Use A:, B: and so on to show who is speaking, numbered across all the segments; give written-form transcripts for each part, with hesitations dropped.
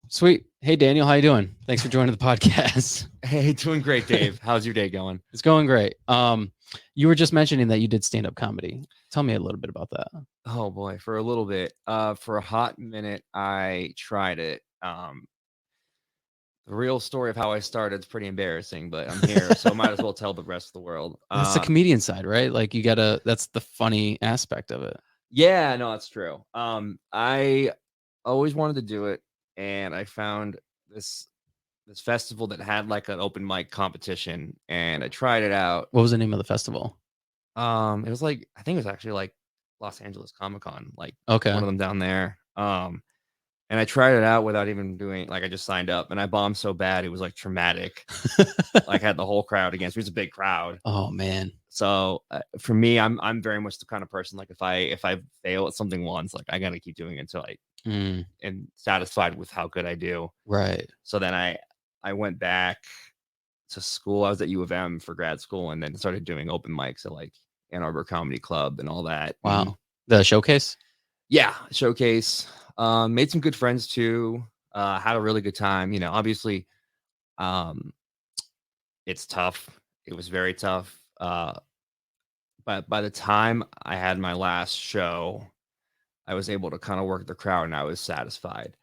A: Sweet. Hey, Daniel, how you doing? Thanks for joining the podcast.
B: Hey, doing great, Dave. How's your day going?
A: It's going great. You were just mentioning that you did stand-up comedy. Tell me a little bit about that.
B: Oh boy, for a little bit. For a hot minute, I tried it. The real story of how I started is pretty embarrassing, but I'm here, so I might as well tell the rest of the world.
A: That's the comedian side, right? Like that's the funny aspect of it.
B: Yeah, no, that's true. I always wanted to do it, and I found this festival that had like an open mic competition, and I tried it out.
A: What was the name of the festival?
B: It was like I think it was actually like Los Angeles Comic Con, like
A: Okay.
B: one of them down there. And I tried it out without even doing like I just signed up, and I bombed so bad it was like traumatic. Like had the whole crowd against me. It was a big crowd.
A: Oh man.
B: So for me, I'm very much the kind of person like if I fail at something once, like I gotta keep doing it until I am satisfied with how good I do.
A: Right.
B: So then I went back to school. I was at U of M for grad school, and then started doing open mics at like Ann Arbor Comedy Club and all that.
A: Wow. The showcase?
B: Yeah, showcase. Made some good friends too. Had a really good time. You know, obviously, it's tough. It was very tough. But by the time I had my last show, I was able to kind of work the crowd, and I was satisfied.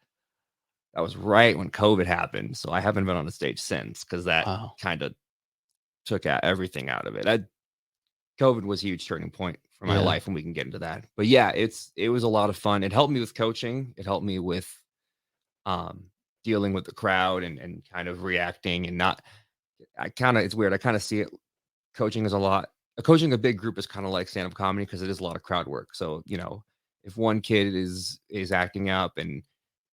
B: That was right when COVID happened, so I haven't been on the stage since because that kind of took out everything out of it. COVID was a huge turning point for my life, and we can get into that. But yeah, it was a lot of fun. It helped me with coaching. It helped me with dealing with the crowd and kind of reacting and not. It's weird. I kind of see it. Coaching a big group is kind of like stand-up comedy because it is a lot of crowd work. So you know, if one kid is acting up and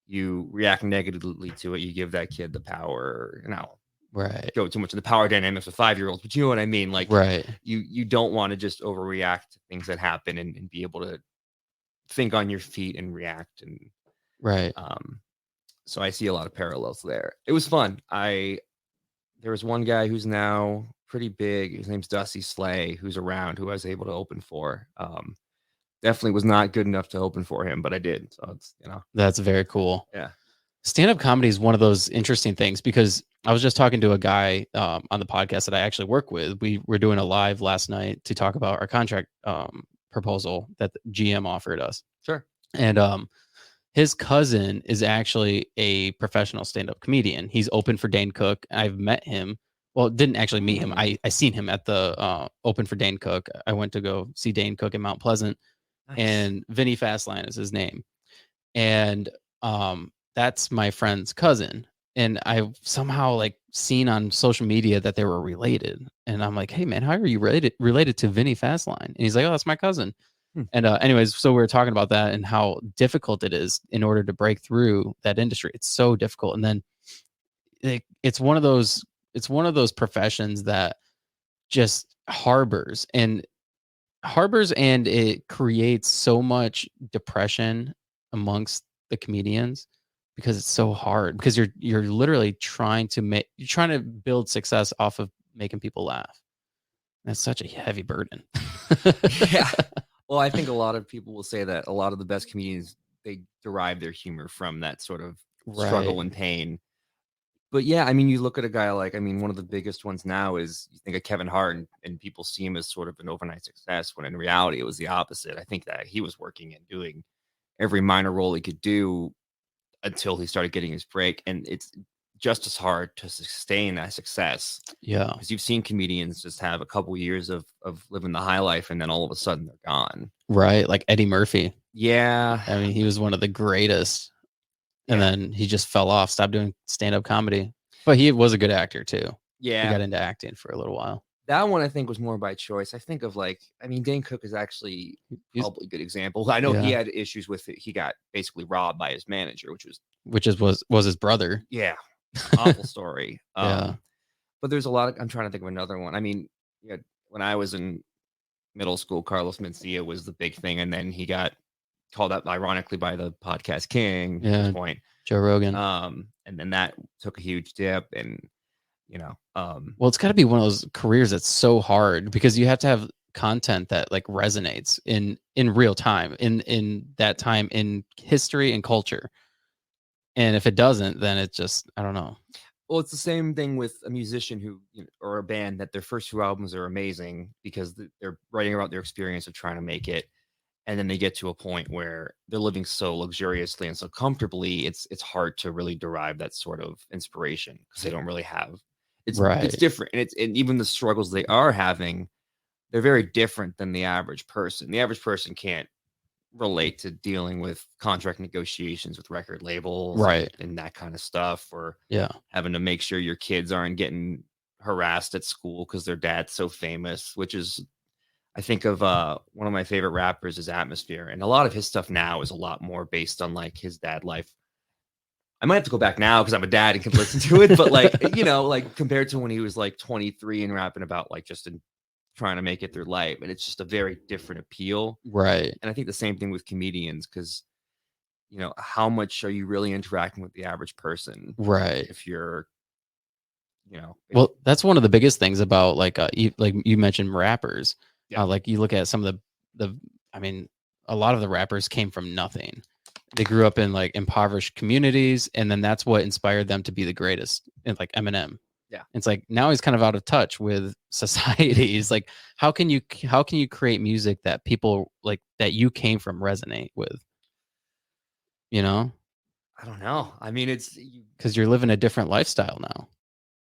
B: you react negatively to it, you give that kid the power. You know,
A: right.
B: Go too much in the power dynamics of 5-year-olds, but you know what I mean? Like,
A: right.
B: You don't want to just overreact to things that happen and be able to think on your feet and react. And
A: right.
B: So I see a lot of parallels there. It was fun. There was one guy who's now pretty big. His name's Dusty Slay, who's around, who I was able to open for. Definitely was not good enough to open for him, but I did. So it's, you know,
A: that's very cool.
B: Yeah.
A: Stand-up comedy is one of those interesting things because I was just talking to a guy on the podcast that I actually work with. We were doing a live last night to talk about our contract proposal that the GM offered us.
B: Sure.
A: And his cousin is actually a professional stand-up comedian. He's open for Dane Cook. I've met him. Well, didn't actually meet him. I seen him at the open for Dane Cook. I went to go see Dane Cook in Mount Pleasant. Nice. And Vinny Fastline is his name. And that's my friend's cousin. And I've somehow like seen on social media that they were related. And I'm like, hey man, how are you related to Vinny Fastline? And he's like, oh, that's my cousin. And anyways, so we were talking about that and how difficult it is in order to break through that industry. It's so difficult. And then it's one of those professions that just harbors and it creates so much depression amongst the comedians because it's so hard because you're literally trying to build success off of making people laugh. That's such a heavy burden.
B: Yeah. Well, I think a lot of people will say that a lot of the best comedians, they derive their humor from that sort of struggle and pain. But yeah, I mean, you look at a guy like, I mean, one of the biggest ones now is you think of Kevin Hart and people see him as sort of an overnight success when in reality it was the opposite. I think that he was working and doing every minor role he could do until he started getting his break. And it's just as hard to sustain that success.
A: Yeah.
B: Because you've seen comedians just have a couple years of living the high life and then all of a sudden they're gone.
A: Right. Like Eddie Murphy.
B: Yeah.
A: I mean, he was one of the greatest. And then he just fell off, stopped doing stand-up comedy. But he was a good actor too.
B: Yeah.
A: He got into acting for a little while.
B: That one I think was more by choice. I think of like, I mean, Dane Cook is actually probably a good example. I know he had issues with it. He got basically robbed by his manager, which
A: was his brother.
B: Yeah. Awful story.
A: Yeah.
B: But there's a lot of, I'm trying to think of another one. I mean, when I was in middle school, Carlos Mencia was the big thing. And then he got called up ironically by the podcast king at this point,
A: Joe Rogan.
B: And then that took a huge dip and, you know,
A: well, it's got to be one of those careers that's so hard because you have to have content that like resonates in real time in that time in history and culture.
B: Yeah.
A: And if it doesn't, then it just, I don't know.
B: Well, it's the same thing with a musician who, or a band that their first 2 albums are amazing because they're writing about their experience of trying to make it, and then they get to a point where they're living so luxuriously and so comfortably, it's hard to really derive that sort of inspiration because they don't really have. It's
A: Right.
B: different, and even the struggles they are having, they're very different than the average person. The average person can't relate to dealing with contract negotiations with record labels
A: Right.
B: and that kind of stuff, or
A: Yeah.
B: having to make sure your kids aren't getting harassed at school because their dad's so famous, which is, I think of one of my favorite rappers is Atmosphere, and a lot of his stuff now is a lot more based on like his dad life. I might have to go back now because I'm a dad and can listen to it, but like, like compared to when he was like 23 and rapping about like just trying to make it through life, and it's just a very different appeal.
A: Right.
B: And I think the same thing with comedians, because how much are you really interacting with the average person
A: Right.
B: if you're, you know, if,
A: Well, that's one of the biggest things about like like you mentioned rappers.
B: yeah,
A: Like you look at some of the I mean, a lot of the rappers came from nothing. They grew up in like impoverished communities, and then that's what inspired them to be the greatest. And like Eminem,
B: yeah.
A: it's like now he's kind of out of touch with society. He's like, how can you create music that people like that you came from resonate with? You know,
B: I don't know. I mean,
A: because you're living a different lifestyle now.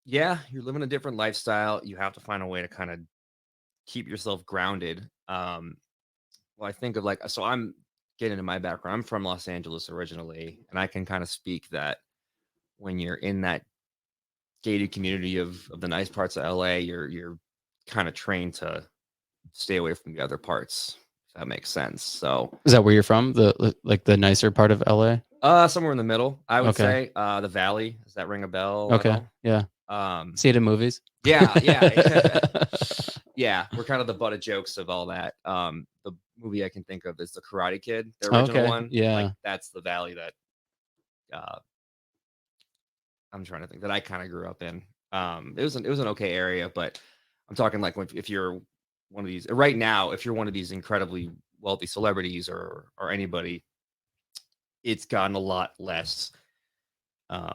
B: yeah, you're living a different lifestyle. You have to find a way to kind of keep yourself grounded. Well, I think of like, so I'm getting into my background. I'm from Los Angeles originally, and I can kind of speak that when you're in that gated community of the nice parts of LA, you're kind of trained to stay away from the other parts, if that makes sense. So,
A: Is that where you're from? The like the nicer part of LA?
B: somewhere in the middle, I would
A: Okay.
B: say. The Valley, does that ring a bell at
A: Okay.
B: all?
A: Yeah.
B: Um,
A: See it in movies.
B: yeah. Yeah, we're kind of the butt of jokes of all that. The movie I can think of is The Karate Kid, the original
A: Okay.
B: one. Like
A: Yeah.
B: that's the valley that uh, I'm trying to think that I kind of grew up in. It was an okay area, but I'm talking like if you're one of these right now, if you're one of these incredibly wealthy celebrities or anybody, it's gotten a lot less of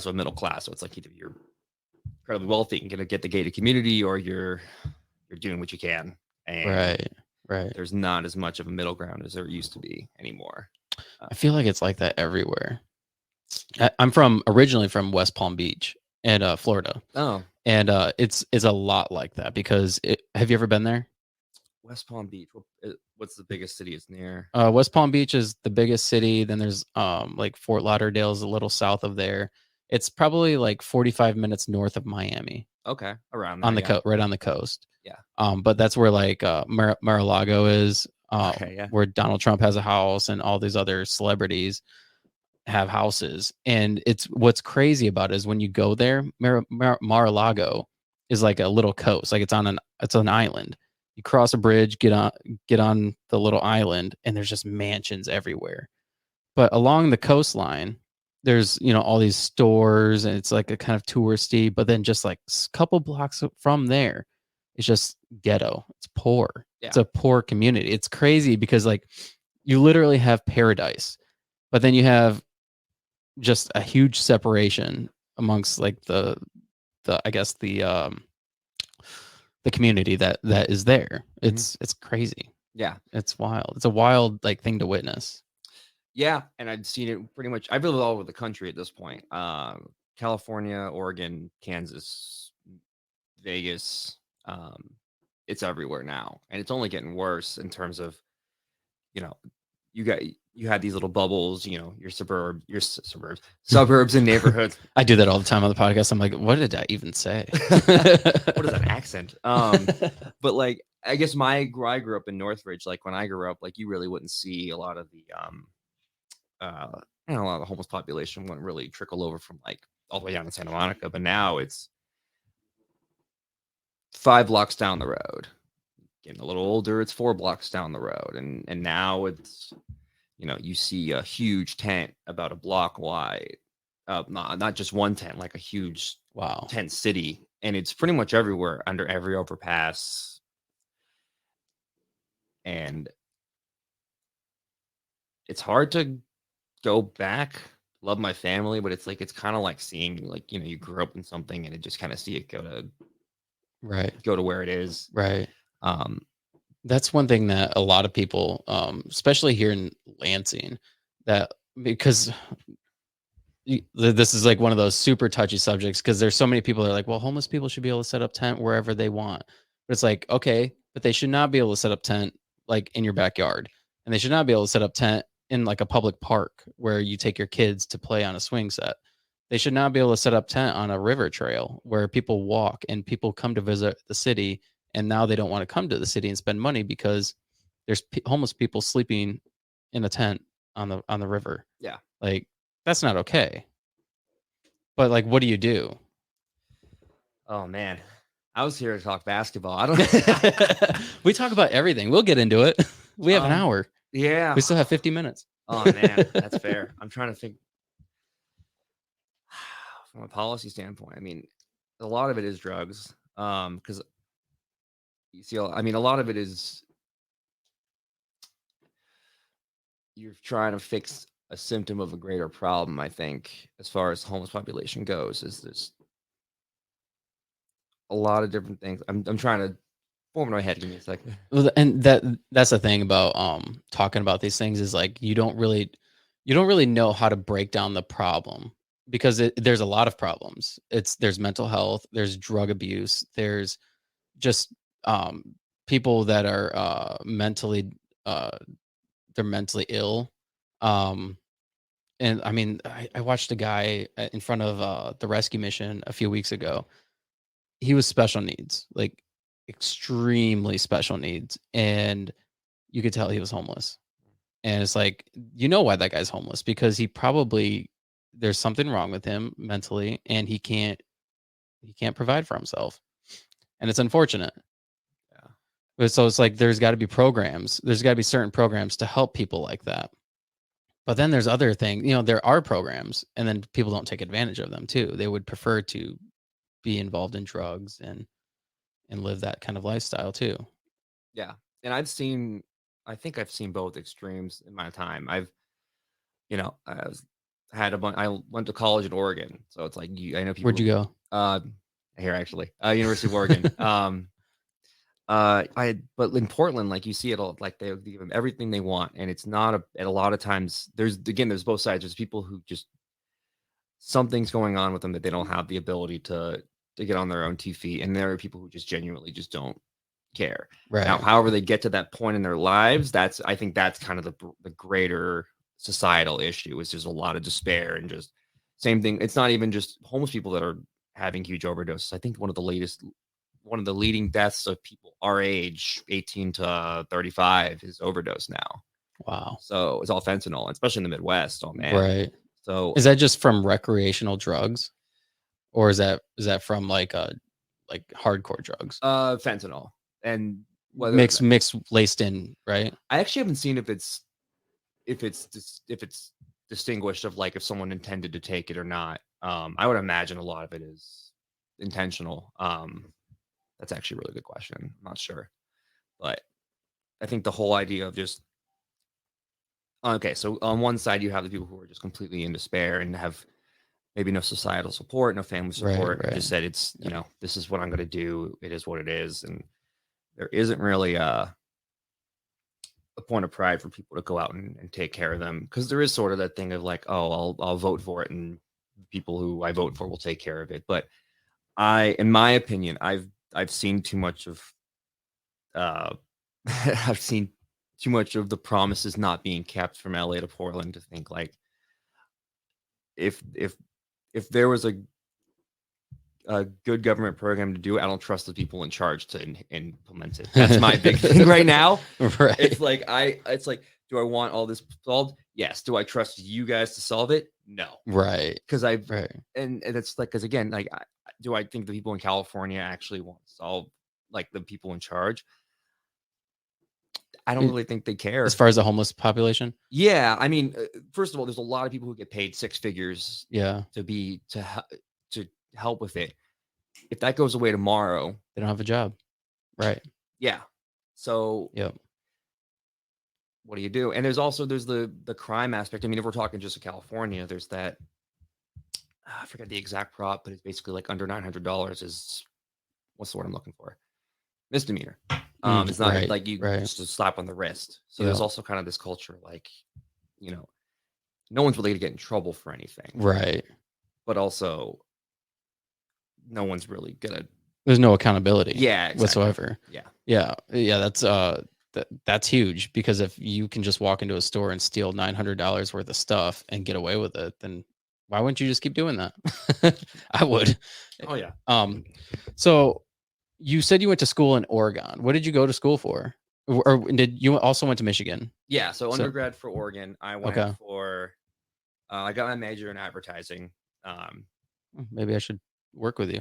B: a middle class. So it's like either you're incredibly wealthy and gonna get the gated community, or you're doing what you can, and
A: Right. Right.
B: there's not as much of a middle ground as there used to be anymore.
A: I feel like it's like that everywhere. I'm from originally from West Palm Beach and Florida.
B: Oh,
A: And it's a lot like that because have you ever been there?
B: West Palm Beach. What's the biggest city it's near?
A: West Palm Beach is the biggest city. Then there's like Fort Lauderdale is a little south of there. It's probably like 45 minutes north of Miami
B: Okay, around there.
A: on the
B: Yeah,
A: right on the coast.
B: yeah.
A: But that's where like Mar-a-Lago is,
B: Okay, yeah.
A: where Donald Trump has a house and all these other celebrities have houses. And it's what's crazy about it is when you go there, Mar-a-Lago is like a little coast, like it's an island. You cross a bridge, get on the little island, and there's just mansions everywhere. But along the coastline, there's all these stores, and it's like a kind of touristy. But then just like a couple blocks from there, it's just ghetto. It's poor. It's
B: Yeah.
A: a poor community. It's crazy because like you literally have paradise, but then you have just a huge separation amongst like the I guess the community that is there.
B: Mhm.
A: It's crazy.
B: Yeah.
A: It's wild. It's a wild like thing to witness.
B: Yeah, and I've seen it pretty much. I've lived all over the country at this point. California, Oregon, Kansas, Vegas. It's everywhere now, and it's only getting worse in terms of you know you got you had these little bubbles. Suburbs and neighborhoods.
A: I do that all the time on the podcast. I'm like, what did I even say?
B: What is that accent? But like I guess I grew up in Northridge. Like when I grew up, like you really wouldn't see a lot of the a lot of the homeless population wouldn't really trickle over from like all the way down to Santa Monica, but now it's 5 blocks down the road. Getting a little older, it's 4 blocks down the road, and now it's you see a huge tent about a block wide, not just one tent, like a huge
A: Wow.
B: tent city, and it's pretty much everywhere under every overpass, and it's hard to go back love my family, but it's like it's kind of like seeing like you grew up in something and it just kind of see it
A: Right.
B: go to where it is.
A: Right.
B: Um,
A: That's one thing that a lot of people, especially here in Lansing, that because this is like one of those super touchy subjects because there's so many people that are like, well, homeless people should be able to set up tent wherever they want. But it's like, okay, but they should not be able to set up tent like in your backyard. And they should not be able to set up tent in like a public park where you take your kids to play on a swing set. They should not be able to set up tent on a river trail where people walk and people come to visit the city. And now they don't want to come to the city and spend money because there's homeless people sleeping in a tent on the river.
B: yeah.
A: Like that's not okay. But like, what do you do?
B: Oh man, I was here to talk basketball. I don't.
A: We talk about everything. We'll get into it. We have an hour.
B: Yeah.
A: We still have 50 minutes.
B: Oh man, that's fair. I'm trying to think from a policy standpoint. I mean, a lot of it is drugs. Because you see, I mean, a lot of it is you're trying to fix a symptom of a greater problem. I think, as far as homeless population goes, is there's a lot of different things. I'm trying to form in my head. Give me a second.
A: Well, and that's the thing about talking about these things is like you don't really know how to break down the problem because there's a lot of problems. There's mental health, there's drug abuse, there's just people that are mentally they're mentally ill. And I mean, I watched a guy in front of the rescue mission a few weeks ago. He was special needs, like extremely special needs, and you could tell he was homeless. And it's like, you know why that guy's homeless because he probably there's something wrong with him mentally, and he can't provide for himself, and it's unfortunate.
B: Yeah.
A: But so it's like there's got to be programs. There's got to be certain programs to help people like that. But then there's other things. There are programs, and then people don't take advantage of them too. They would prefer to be involved in drugs and live that kind of lifestyle too.
B: Yeah, and I think I've seen both extremes in my time. I was had a bunch. I went to college in Oregon, so it's like I know people.
A: Where'd you go?
B: Here actually, University of Oregon. But in Portland, like you see it all, like they give them everything they want, and it's not and a lot of times there's both sides. There's people who just something's going on with them that they don't have the ability to get on their own 2 feet, and there are people who just genuinely just don't care.
A: Right.
B: Now, however they get to that point in their lives, I think that's kind of the greater societal issue is there's a lot of despair and just same thing. It's not even just homeless people that are having huge overdoses. I think one of the leading deaths of people our age, 18 to 35, is overdose now.
A: Wow.
B: So it's all fentanyl, especially in the Midwest. Oh man.
A: Right.
B: So
A: is that just from recreational drugs, or is that from like hardcore drugs?
B: Fentanyl and whether
A: mixed laced in, right?
B: I actually haven't seen if it's distinguished of like if someone intended to take it or not. I would imagine a lot of it is intentional. That's actually a really good question. I'm not sure, but I think the whole idea of just okay. So on one side, you have the people who are just completely in despair and have maybe no societal support, no family support.
A: Right.
B: Just said it's this is what I'm going to do. It is what it is, and there isn't really a point of pride for people to go out and take care of them because there is sort of that thing of like, oh, I'll vote for it and people who I vote for will take care of it. But in my opinion, I've seen too much of I've seen too much of the promises not being kept from LA to Portland to think like if there was a good government program to do it, I don't trust the people in charge to implement it. That's my big thing right now.
A: Right.
B: It's like do I want all this solved? Yes. Do I trust you guys to solve it? No.
A: Right.
B: Because and it's like because again, like do I think the people in California actually want to solve like the people in charge? I don't really think they care
A: as far as the homeless population.
B: Yeah, I mean, first of all, there's a lot of people who get paid six figures.
A: Yeah,
B: to help with it. If that goes away tomorrow,
A: they don't have a job. Right.
B: Yeah. So
A: yep.
B: what do you do? And there's the crime aspect. I mean, if we're talking just in California, there's that, I forget the exact prop, but it's basically like under $900 is, what's the word I'm looking for? Misdemeanor. It's not
A: Right,
B: like you
A: right.
B: just a slap on the wrist. So
A: Yeah.
B: there's also kind of this culture, like, no one's really going to get in trouble for anything,
A: Right.
B: but also no one's really gonna.
A: There's no accountability.
B: Yeah, exactly.
A: Whatsoever. Yeah. That's huge, because if you can just walk into a store and steal $900 worth of stuff and get away with it, then why wouldn't you just keep doing that? I would.
B: Oh yeah.
A: So you said you went to school in Oregon. What did you go to school for? Or did you also went to Michigan?
B: Yeah. So undergrad for Oregon, I went
A: Okay.
B: for. I got my major in advertising.
A: Maybe I should work with you.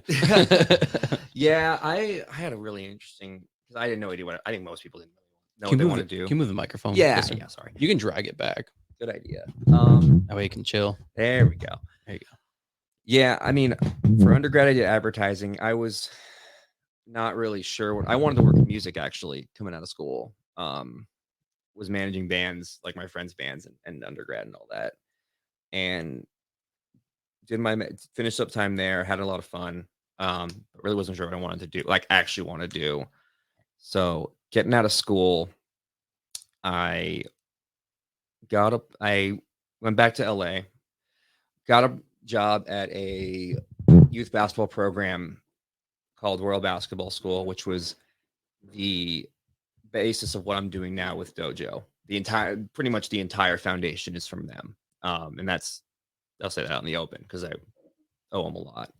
B: Yeah, I had a really interesting, because I didn't know what I think most people didn't know what they want to do.
A: Can you move the microphone?
B: Yeah,
A: closer?
B: yeah. Sorry.
A: You can drag it back.
B: Good idea.
A: That way you can chill.
B: There we go.
A: There you go.
B: Yeah, I mean, for undergrad, I did advertising. I was not really sure what I wanted to work in music, actually, coming out of school. Was managing bands, like my friends' bands and undergrad and all that. And did my finished up time there, had a lot of fun. But really wasn't sure what I wanted to do, like actually want to do. So getting out of school, I went back to LA, got a job at a youth basketball program called Royal Basketball School, which was the basis of what I'm doing now with Dojo. Pretty much the entire foundation is from them. And I'll say that out in the open because I owe them a lot.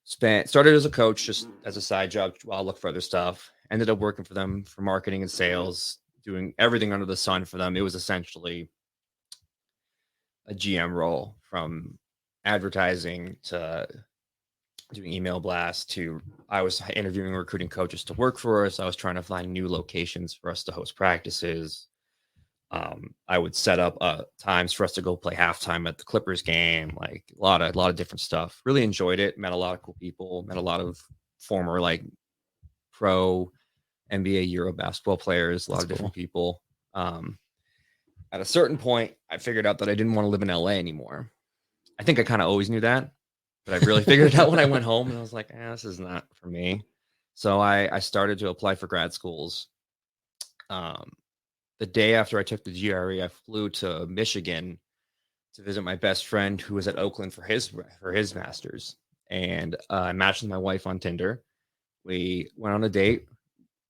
B: Started as a coach, just as a side job while I look for other stuff. Ended up working for them for marketing and sales, doing everything under the sun for them. It was essentially a GM role, from advertising to doing email blasts to I was interviewing recruiting coaches to work for us. I was trying to find new locations for us to host practices. I would set up times for us to go play halftime at the Clippers game, like a lot of different stuff. Really enjoyed it. Met a lot of cool people. Met a lot of former like pro NBA Euro basketball players. A lot of different people. At a certain point, I figured out that I didn't want to live in LA anymore. I think I kind of always knew that, but I really figured it out when I went home, and I was like, this is not for me. So I started to apply for grad schools. The day after I took the GRE, I flew to Michigan to visit my best friend who was at Oakland for his master's, and I matched with my wife on Tinder. We went on a date.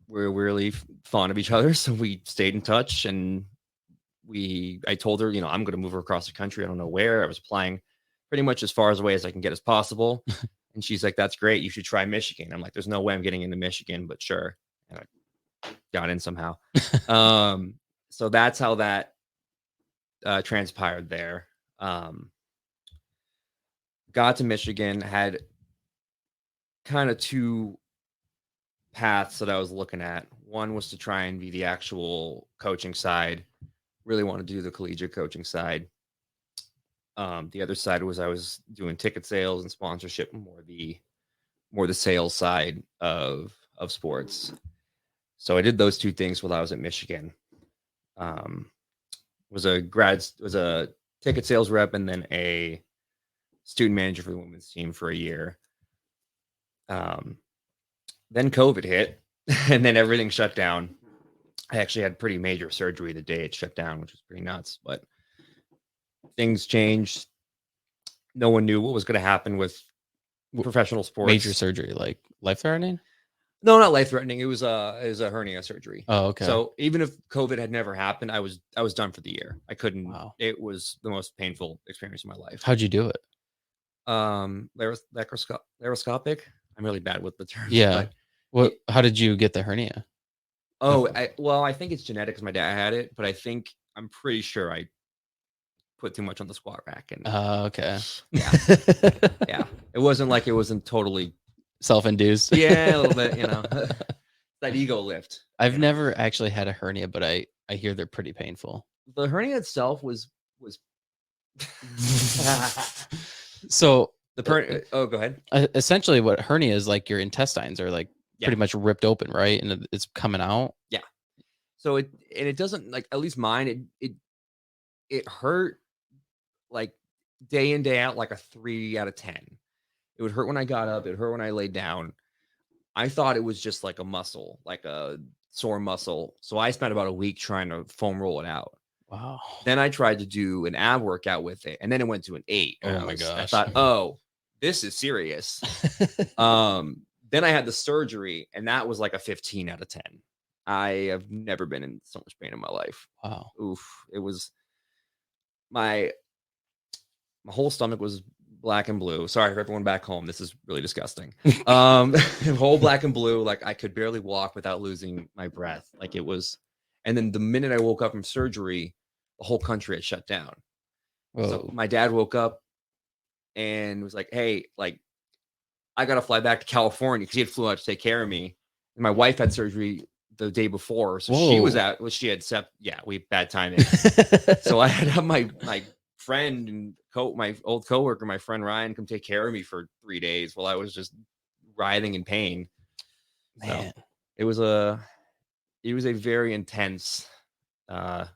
B: We were really fond of each other, so we stayed in touch. And I told her, I'm going to move her across the country. I don't know where. I was applying pretty much as far away as I can get as possible. And she's like, "That's great. You should try Michigan." I'm like, "There's no way I'm getting into Michigan, but sure." And I got in somehow. So that's how that transpired there. Got to Michigan, had kind of two paths that I was looking at. One was to try and be the actual coaching side. Really wanted to do the collegiate coaching side. The other side was I was doing ticket sales and sponsorship, more the sales side of sports. So I did those two things while I was at Michigan. Was a ticket sales rep and then a student manager for the women's team for a year. Then COVID hit, and then everything shut down. I actually had pretty major surgery the day it shut down, which was pretty nuts, but things changed. No one knew what was going to happen with professional sports.
A: Major surgery, like life-threatening?
B: No, not life-threatening. It was a hernia surgery.
A: Oh, okay.
B: So even if COVID had never happened, I was done for the year. I couldn't.
A: Wow.
B: It was the most painful experience of my life.
A: How'd you do it?
B: Laparoscopic. I'm really bad with the terms.
A: Yeah. How did you get the hernia?
B: Oh, I think it's genetic because my dad had it, but I'm pretty sure I put too much on the squat rack. And
A: okay.
B: Yeah. Yeah. It wasn't totally
A: self-induced.
B: Yeah, a little bit, that ego lift.
A: I've never actually had a hernia, but I hear they're pretty painful.
B: The hernia itself was
A: so
B: go ahead.
A: Essentially what hernia is, like your intestines are like pretty much ripped open, right? And it's coming out.
B: Yeah. So it doesn't like, at least mine, it hurt like day in, day out, like a 3 out of 10. It would hurt when I got up, it hurt when I laid down. I thought it was just like a muscle, like a sore muscle. So I spent about a week trying to foam roll it out.
A: Wow.
B: Then I tried to do an ab workout with it, and then it went to an 8. And
A: Oh my
B: I
A: gosh.
B: thought, oh, this is serious. Then I had the surgery, and that was like a 15 out of 10. I have never been in so much pain in my life.
A: Wow.
B: Oof. It was my whole stomach was black and blue. Sorry for everyone back home. This is really disgusting. Whole black and blue. Like I could barely walk without losing my breath. Like it was. And then the minute I woke up from surgery, the whole country had shut down.
A: Whoa.
B: So my dad woke up and was like, "Hey, like I got to fly back to California," because he had flew out to take care of me. And my wife had surgery the day before, so she was out. Well, she had we bad timing. So I had to have my friend and my old coworker, my friend Ryan, come take care of me for 3 days while I was just writhing in pain.
A: Man,
B: so it was a very intense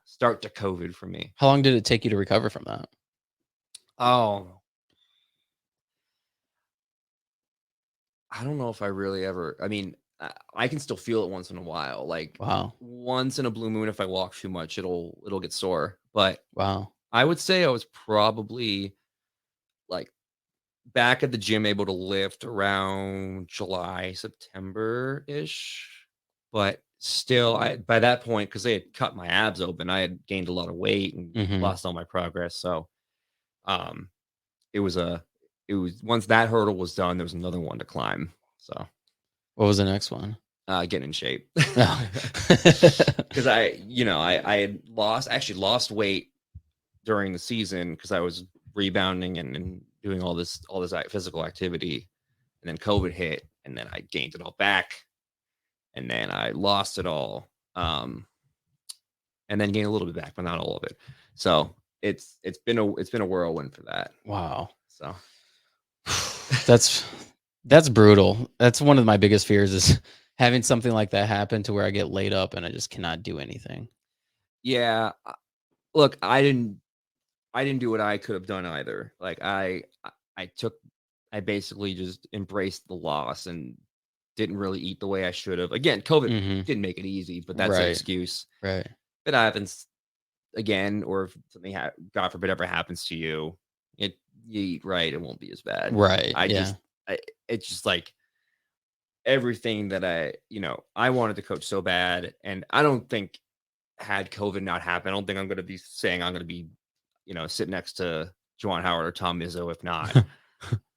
B: start to COVID for me.
A: How long did it take you to recover from that?
B: Oh, I don't know if I really ever. I mean, I can still feel it once in a while. Like
A: Wow.
B: once in a blue moon, if I walk too much, it'll get sore. But
A: Wow.
B: I would say I was probably like back at the gym, able to lift around July, September ish. But still, by that point, because they had cut my abs open, I had gained a lot of weight and lost all my progress. So, it was once that hurdle was done, there was another one to climb. So,
A: what was the next one?
B: Getting in shape.
A: Oh.
B: Because I had lost weight during the season because I was rebounding and doing all this physical activity, and then COVID hit, and then I gained it all back, and then I lost it all, and then gained a little bit back, but not all of it. So it's been a whirlwind for that.
A: Wow.
B: So
A: that's brutal. That's one of my biggest fears is having something like that happen to where I get laid up and I just cannot do anything.
B: Yeah, look, I didn't do what I could have done either. Like I basically just embraced the loss and didn't really eat the way I should have. Again, COVID didn't make it easy, but that's an excuse.
A: Right.
B: If it happens again, or if something God forbid ever happens to you, you eat right, it won't be as bad.
A: Right.
B: It's just like everything that I wanted to coach so bad, and I don't think had COVID not happened, I don't think I'm going to be saying I'm going to be sit next to Juwan Howard or Tom Izzo if not.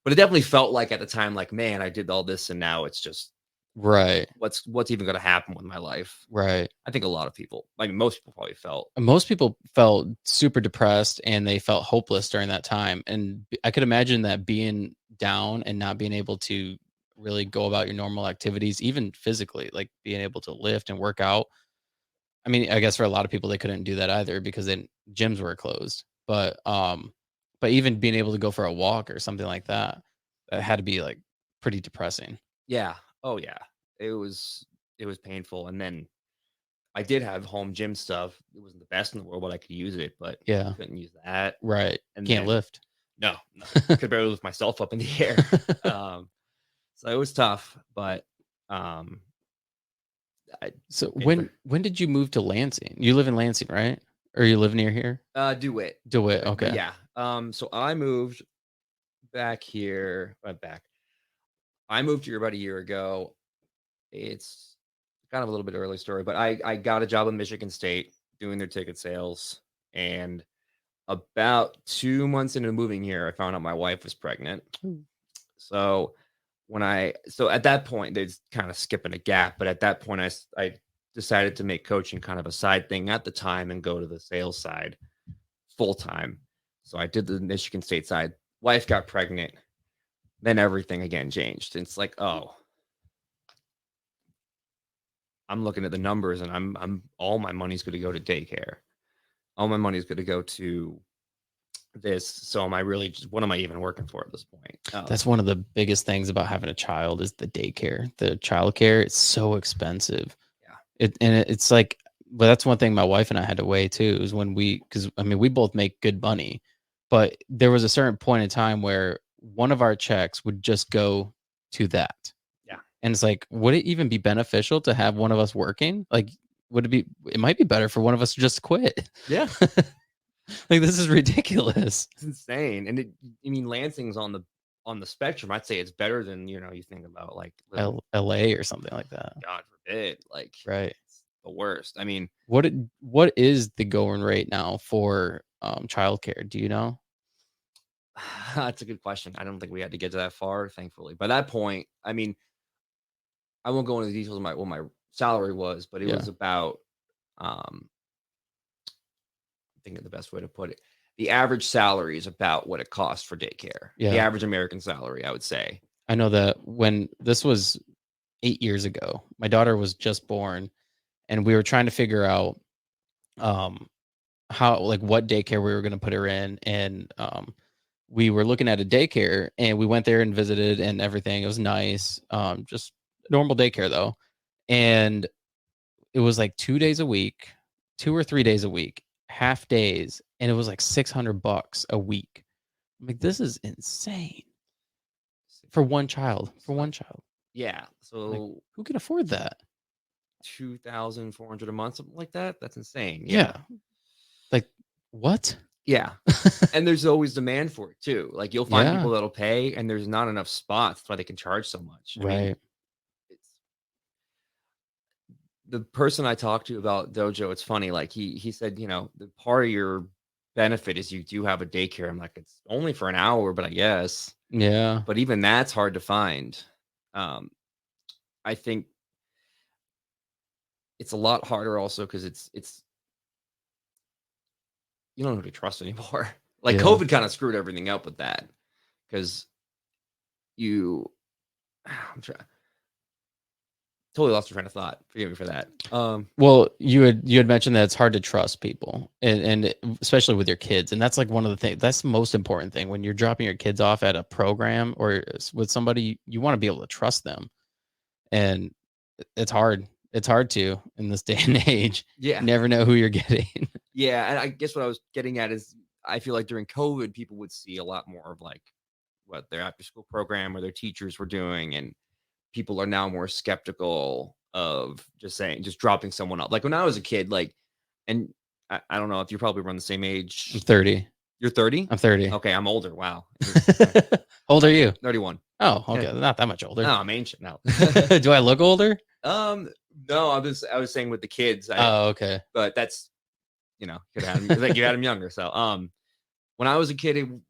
B: But it definitely felt like at the time, like, man, I did all this and now it's just
A: right.
B: What's even going to happen with my life?
A: Right.
B: I think a lot of people, most people probably felt.
A: Most people felt super depressed and they felt hopeless during that time. And I could imagine that being down and not being able to really go about your normal activities, even physically, like being able to lift and work out. I mean, I guess for a lot of people, they couldn't do that either because gyms were closed. But even being able to go for a walk or something like that, that had to be like pretty depressing.
B: Yeah. Oh yeah. It was painful. And then I did have home gym stuff. It wasn't the best in the world, but I could use it. But
A: yeah,
B: couldn't use that.
A: Right.
B: And
A: can't lift.
B: No, could barely lift myself up in the air. So it was tough. But
A: so when did you move to Lansing? You live in Lansing, right? Or you live near here?
B: DeWitt.
A: DeWitt. Okay.
B: But yeah. So I moved back here. I moved here about a year ago. It's kind of a little bit early story, but I got a job in Michigan State doing their ticket sales. And about 2 months into moving here, I found out my wife was pregnant. So at that point, they're kind of skipping a gap. But at that point, I decided to make coaching kind of a side thing at the time and go to the sales side full time. So I did the Michigan State side. Wife got pregnant. Then everything again changed. It's like, oh, I'm looking at the numbers and I'm all my money's going to go to daycare. All my money's going to go to this. So what am I even working for at this point?
A: That's one of the biggest things about having a child is the daycare, the childcare. It's so expensive.
B: Yeah.
A: It's like but that's one thing my wife and I had to weigh too, is when because I mean, we both make good money, but there was a certain point in time where one of our checks would just go to that.
B: Yeah.
A: And it's like, would it even be beneficial to have one of us working? Like, it might be better for one of us to just quit.
B: Yeah.
A: Like, this is ridiculous.
B: It's insane. And I mean, Lansing's on the spectrum. I'd say it's better than, you think about like living,
A: LA or something like that.
B: God forbid, like
A: Right.
B: it's the worst. I mean,
A: What is the going rate now for childcare? Do you know?
B: that's a good question. I don't think we had to get to that far, thankfully. By that point, I mean, I won't go into the details of what my salary was, but it
A: Yeah.
B: was about I think of the best way to put it. The average salary is about what it costs for daycare. The
A: Yeah.
B: average American salary, I would say.
A: I know that when this was 8 years ago, my daughter was just born, and we were trying to figure out how, like, what daycare we were going to put her in, and we were looking at a daycare, and we went there and visited and everything. It was nice, just normal daycare though, and it was like 2 days a week, 2 or 3 days a week, half days, and it was like $600 a week. I'm like, this is insane for one child. For one child,
B: Yeah.
A: like,
B: So
A: who can afford that?
B: 2,400 a month, something like that. That's insane.
A: Yeah, like, what?
B: Yeah. And there's always demand for it too. Like you'll find people
A: Yeah,
B: that'll pay and there's not enough spots. That's why they can charge so much. I mean,
A: right.
B: it's the person I talked to about Dojo, it's funny. Like he said, the part of your benefit is you do have a daycare. I'm like, it's only for an hour, but I guess.
A: Yeah,
B: But even that's hard to find. Um, I think it's a lot harder also because it's you don't know who to trust anymore. Like
A: yeah.
B: COVID kind of screwed everything up with that because you I'm trying totally lost your train of thought. Forgive me for that.
A: Well, you had mentioned that it's hard to trust people, and especially with your kids, and that's like one of the things. That's the most important thing when you're dropping your kids off at a program or with somebody. You want to be able to trust them, and it's hard. It's hard to in this day and age.
B: Yeah.
A: You never know who you're getting.
B: Yeah. And I guess what I was getting at is I feel like during COVID, people would see a lot more of like what their after school program or their teachers were doing. And people are now more skeptical of just dropping someone up. Like when I was a kid, like, and I don't know if you're probably around the same
A: I'm
B: age.
A: 30.
B: You're 30?
A: I'm 30.
B: Okay. I'm older. Wow.
A: How old are you?
B: 31.
A: Oh, okay, not that much older.
B: No, I'm ancient now.
A: Do I look older?
B: No, I was saying with the kids.
A: Oh, okay.
B: But that's could have like you had them younger. So when I was a kid,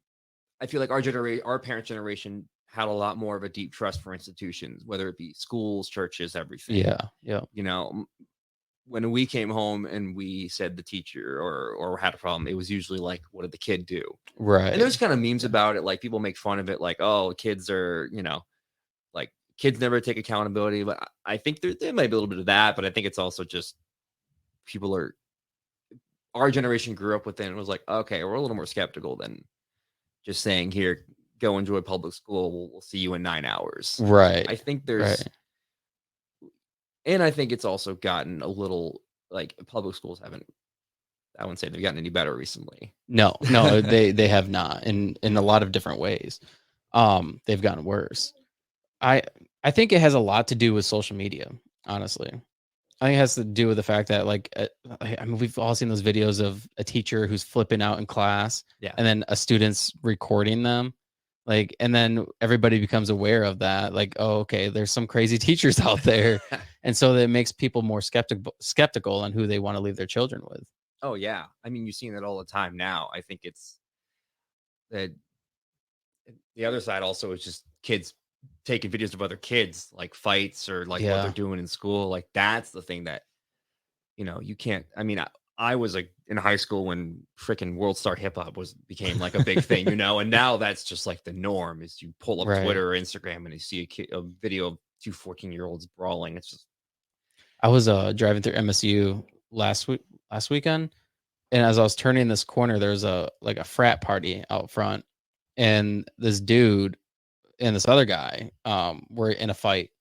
B: I feel like our parents' generation had a lot more of a deep trust for institutions, whether it be schools, churches, everything.
A: Yeah, yeah.
B: When we came home and we said the teacher or had a problem, it was usually like, what did the kid do?
A: Right.
B: And there's kind of memes about it, like people make fun of it, like, oh, kids are, like kids never take accountability. But I think there might be a little bit of that, but I think it's also just our generation grew up with it and was like, okay, we're a little more skeptical than just saying, here, go enjoy public school. We'll see you in 9 hours.
A: Right.
B: I think
A: Right.
B: and I think it's also gotten a little like public schools haven't, I wouldn't say they've gotten any better recently.
A: No, they have not in a lot of different ways. They've gotten worse. I I think it has a lot to do with social media, honestly. I think it has to do with the fact that, like, I mean, we've all seen those videos of a teacher who's flipping out in class,
B: Yeah.
A: and then a student's recording them, like, and then everybody becomes aware of that, like, oh, okay, there's some crazy teachers out there, and so that makes people more skeptical on who they want to leave their children with.
B: Oh yeah. I mean, you're seeing it all the time now. I think it's that the other side also is just kids taking videos of other kids, like fights or like what they're
A: Yeah,
B: doing in school. Like that's the thing that, you can't. I mean, I was like in high school when freaking World Star Hip Hop became like a big thing, and now that's just like the norm is you pull up
A: right.
B: Twitter or Instagram and you see a video of two 14-year-olds brawling. It's just,
A: I was driving through MSU last weekend, and as I was turning this corner, there's a frat party out front, and this dude and this other guy were in a fight,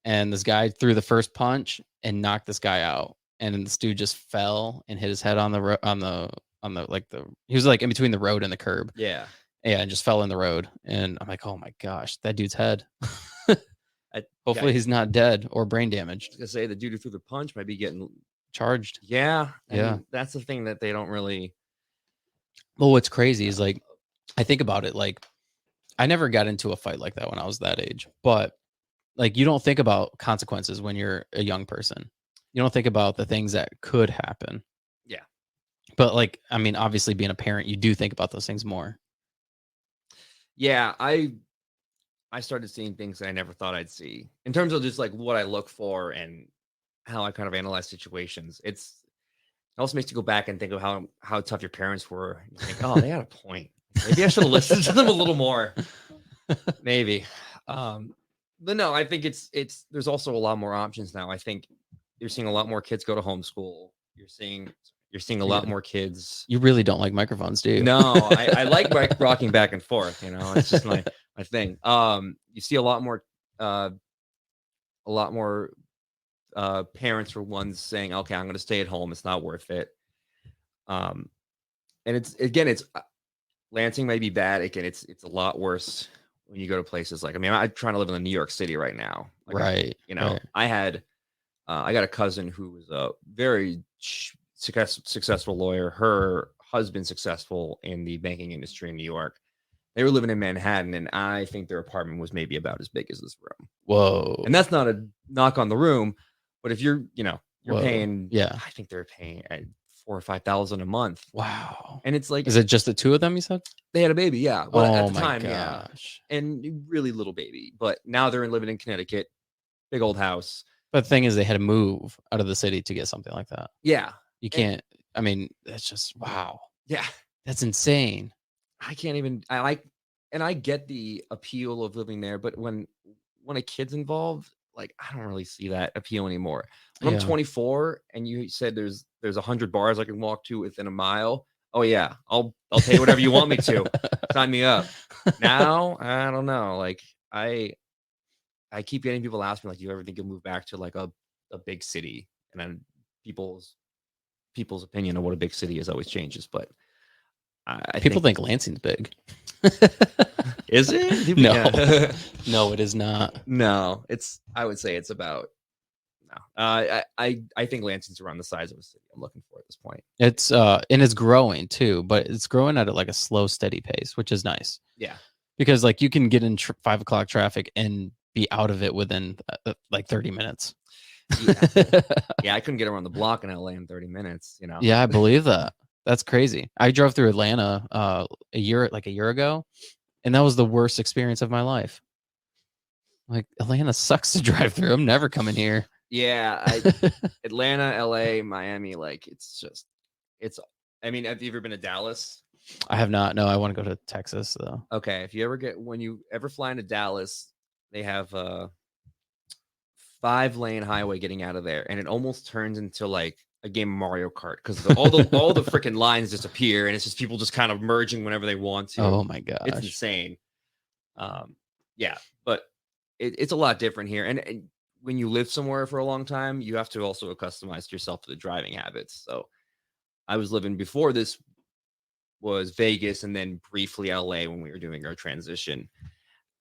A: and this guy threw the first punch and knocked this guy out, and this dude just fell and hit his head on the he was like in between the road and the curb.
B: Yeah.
A: Yeah, and just fell in the road. And I'm like, oh my gosh, that dude's head.
B: I,
A: Hopefully he's not dead or brain damaged.
B: I was gonna say the dude who threw the punch might be getting
A: Charged.
B: Yeah. I
A: Yeah.
B: mean, that's the thing that they don't really.
A: Well, what's crazy is like, I think about it, like, I never got into a fight like that when I was that age, but like, you don't think about consequences when you're a young person. You don't think about the things that could happen.
B: Yeah.
A: But like, I mean, obviously being a parent, you do think about those things more.
B: Yeah, I started seeing things that I never thought I'd see in terms of just like what I look for and how I kind of analyze situations. It also makes you go back and think of how tough your parents were. You think, oh, they had a point. Maybe I should have listened to them a little more. Maybe. But no, I think it's there's also a lot more options now. I think you're seeing a lot more kids go to homeschool. You're seeing a lot more kids.
A: You really don't like microphones, do you?
B: No, I like rocking back and forth. You know, it's just my thing. You see a lot more parents were ones saying, okay, I'm going to stay at home. It's not worth it. And it's Lansing may be bad. Again, it's a lot worse when you go to places like, I mean, I'm trying to live in New York City right now. Like,
A: right.
B: Right. I got a cousin who was a very successful lawyer. Her husband successful in the banking industry in New York. They were living in Manhattan, and I think their apartment was maybe about as big as this room.
A: Whoa.
B: And that's not a knock on the room, but if you're paying,
A: yeah,
B: I think they're paying $4,000 or $5,000 a month.
A: Wow.
B: And it's like,
A: is it just the two of them? You said
B: they had a baby, yeah. Well, at the time,
A: gosh.
B: yeah, and really little baby. But now they're living in Connecticut, big old house.
A: But the thing is, they had to move out of the city to get something like that.
B: Yeah,
A: you can't. I mean, that's just wow.
B: Yeah,
A: that's insane.
B: I can't even. I get the appeal of living there, but when a kid's involved, like, I don't really see that appeal anymore. When I'm 24 and you said there's 100 bars I can walk to within a mile. Oh yeah, I'll pay whatever you want me to. Sign me up. Now, I don't know. Like, I keep getting people ask me, like, do you ever think you'll move back to like a big city? And then people's opinion of what a big city is always changes. But
A: people think Lansing's big.
B: Is it?
A: No,
B: Yeah.
A: No, it is not.
B: No, I would say it's about. No, I think Lansing's around the size of a city I'm looking for at this point.
A: It's and it's growing too, but it's growing at like a slow, steady pace, which is nice.
B: Yeah,
A: because like you can get in 5 o'clock traffic and be out of it within like 30 minutes.
B: Yeah. Yeah, I couldn't get around the block in LA in 30 minutes.
A: Yeah, I believe that. That's crazy. I drove through Atlanta a year ago, and that was the worst experience of my life. Like, Atlanta sucks to drive through. I'm never coming here.
B: Yeah, Atlanta, LA, Miami, like, I mean, have you ever been to Dallas?
A: I have not. No, I want to go to Texas though.
B: Okay, when you ever fly into Dallas, they have a 5-lane highway getting out of there, and it almost turns into like a game of Mario Kart because all the freaking lines disappear, and it's just people just kind of merging whenever they want to.
A: Oh my gosh,
B: it's insane. Yeah, but it's a lot different here, and when you live somewhere for a long time, you have to also customize yourself to the driving habits. So I was living before this was Vegas, and then briefly LA when we were doing our transition.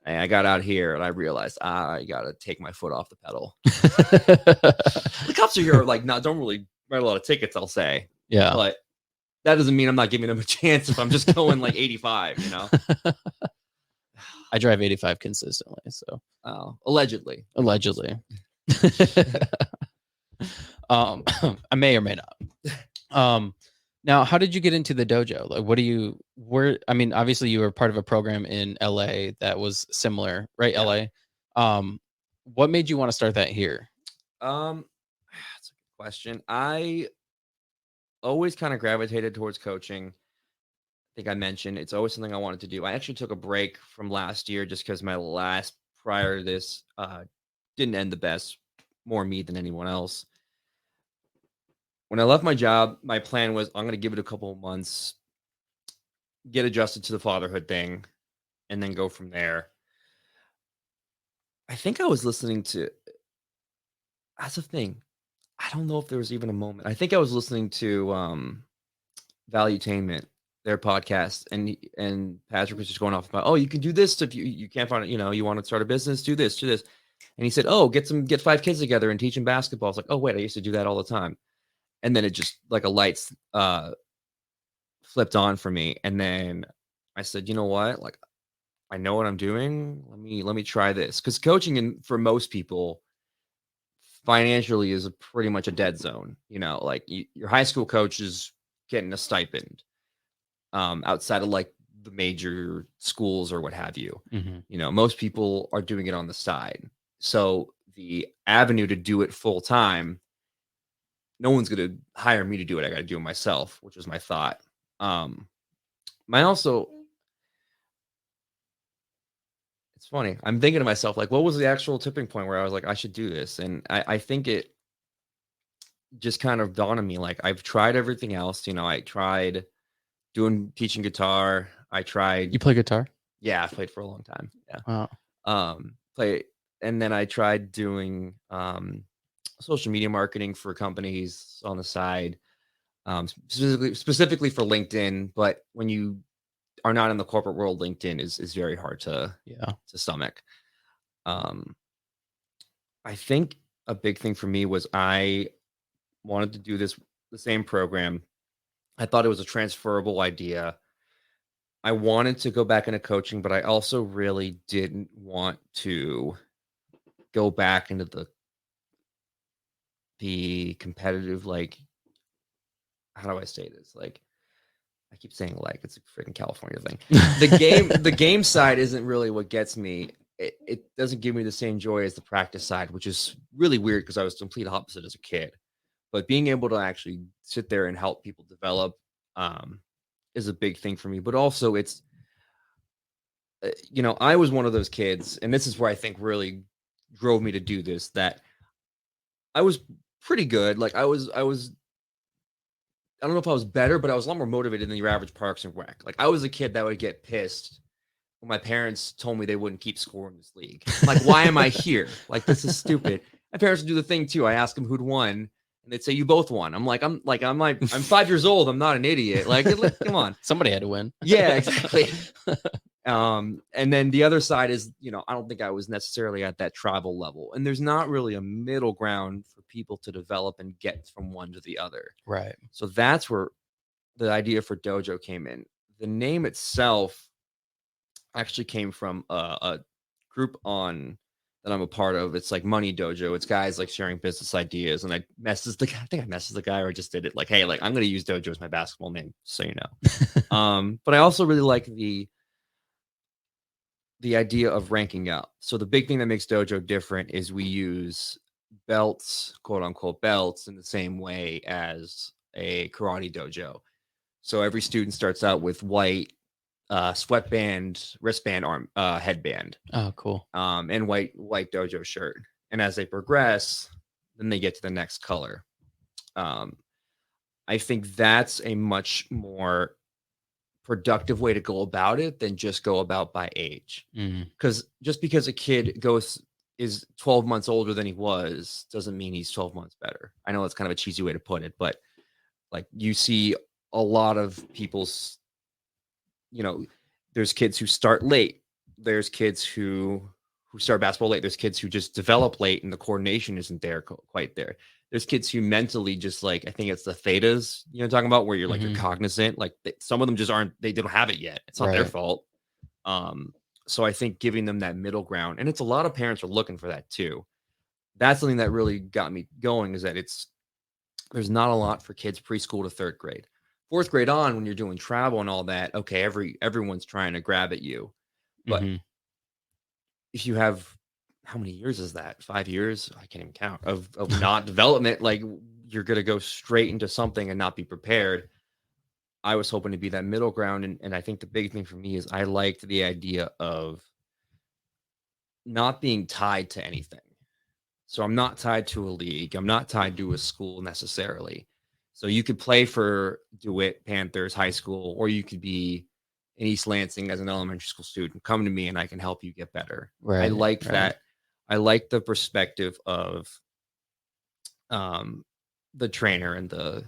B: And I got out here and I realized I gotta take my foot off the pedal. The cops are here like don't really write a lot of tickets, I'll say.
A: Yeah.
B: But that doesn't mean I'm not giving them a chance if I'm just going like 85,
A: I drive 85 consistently, so
B: allegedly.
A: I may or may not. Now, how did you get into the dojo? Like, I mean, obviously you were part of a program in LA that was similar, right? Yeah. LA. What made you want to start that here?
B: That's a good question. I always kind of gravitated towards coaching. I think I mentioned it's always something I wanted to do. I actually took a break from last year just because my last prior to this didn't end the best, more me than anyone else. When I left my job, my plan was I'm going to give it a couple of months, get adjusted to the fatherhood thing, and then go from there. I think I was listening to, that's the thing. I don't know if there was even a moment. I think I was listening to Valuetainment, their podcast, and Patrick was just going off about, oh, you can do this if you can't find it, you want to start a business, do this, do this. And he said, oh, get 5 kids together and teach them basketball. It's like, oh wait, I used to do that all the time. And then it just like a lights flipped on for me. And then I said, you know what? Like, I know what I'm doing. Let me try this. Because coaching for most people financially is pretty much a dead zone. Like your high school coach is getting a stipend outside of like the major schools or what have you. Most people are doing it on the side. So the avenue to do it full time, no one's going to hire me to do it. I got to do it myself, which was my thought. It's funny. I'm thinking to myself, like, what was the actual tipping point where I was like, I should do this? And I think it just kind of dawned on me. Like, I've tried everything else. I tried teaching guitar.
A: You play guitar?
B: Yeah, I've played for a long time. Yeah.
A: Wow.
B: And then I tried doing social media marketing for companies on the side, specifically for LinkedIn. But when you are not in the corporate world, LinkedIn is very hard to stomach. I think a big thing for me was I wanted to do the same program. I thought it was a transferable idea. I wanted to go back into coaching, but I also really didn't want to go back into the competitive, like, how do I say this? Like, I keep saying like it's a freaking California thing. The game side isn't really what gets me. It doesn't give me the same joy as the practice side, which is really weird because I was complete opposite as a kid. But being able to actually sit there and help people develop is a big thing for me. But also it's, I was one of those kids, and this is where I think really drove me to do this, that I was pretty good. Like I don't know if I was better, but I was a lot more motivated than your average Parks and Rec. Like I was a kid that would get pissed when my parents told me they wouldn't keep score in this league. I'm like, why am I here? Like, this is stupid. My parents would do the thing too. I ask them who'd won, and they'd say, you both won. I'm 5 years old. I'm not an idiot. Like, come on.
A: Somebody had to win.
B: Yeah, exactly. And then the other side is, I don't think I was necessarily at that tribal level. And there's not really a middle ground for people to develop and get from one to the other.
A: Right.
B: So that's where the idea for dojo came in. The name itself actually came from a group that I'm a part of. It's like Money Dojo. It's guys like sharing business ideas. And I think I messaged the guy, or I just did it like, hey, like I'm going to use dojo as my basketball name, so you know. But I also really like the idea of ranking up. So the big thing that makes dojo different is we use belts, quote unquote belts, in the same way as a karate dojo. So every student starts out with white sweatband, wristband, arm, headband.
A: Oh, cool.
B: And white dojo shirt. And as they progress, then they get to the next color. I think that's a much more productive way to go about it than just go about by age. Because just because a kid is 12 months older than he was doesn't mean he's 12 months better. I know that's kind of a cheesy way to put it, but like you see a lot of people's, there's kids who start late. There's kids who start basketball late. There's kids who just develop late and the coordination isn't there quite there. There's kids who mentally just like, I think it's the thetas, talking about, where you're like, you're cognizant, like some of them just they don't have it yet. It's not their fault. So I think giving them that middle ground, and it's a lot of parents are looking for that too. That's something that really got me going, is that there's not a lot for kids preschool to 3rd grade. 4th grade on, when you're doing travel and all that, okay, everyone's trying to grab at you. But if you have, how many years is that? 5 years? I can't even count of not development. Like you're going to go straight into something and not be prepared. I was hoping to be that middle ground. And I think the big thing for me is I liked the idea of not being tied to anything. So I'm not tied to a league. I'm not tied to a school necessarily. So you could play for DeWitt Panthers High School, or you could be in East Lansing as an elementary school student. Come to me and I can help you get better. Right, I like that. I like the perspective of the trainer and the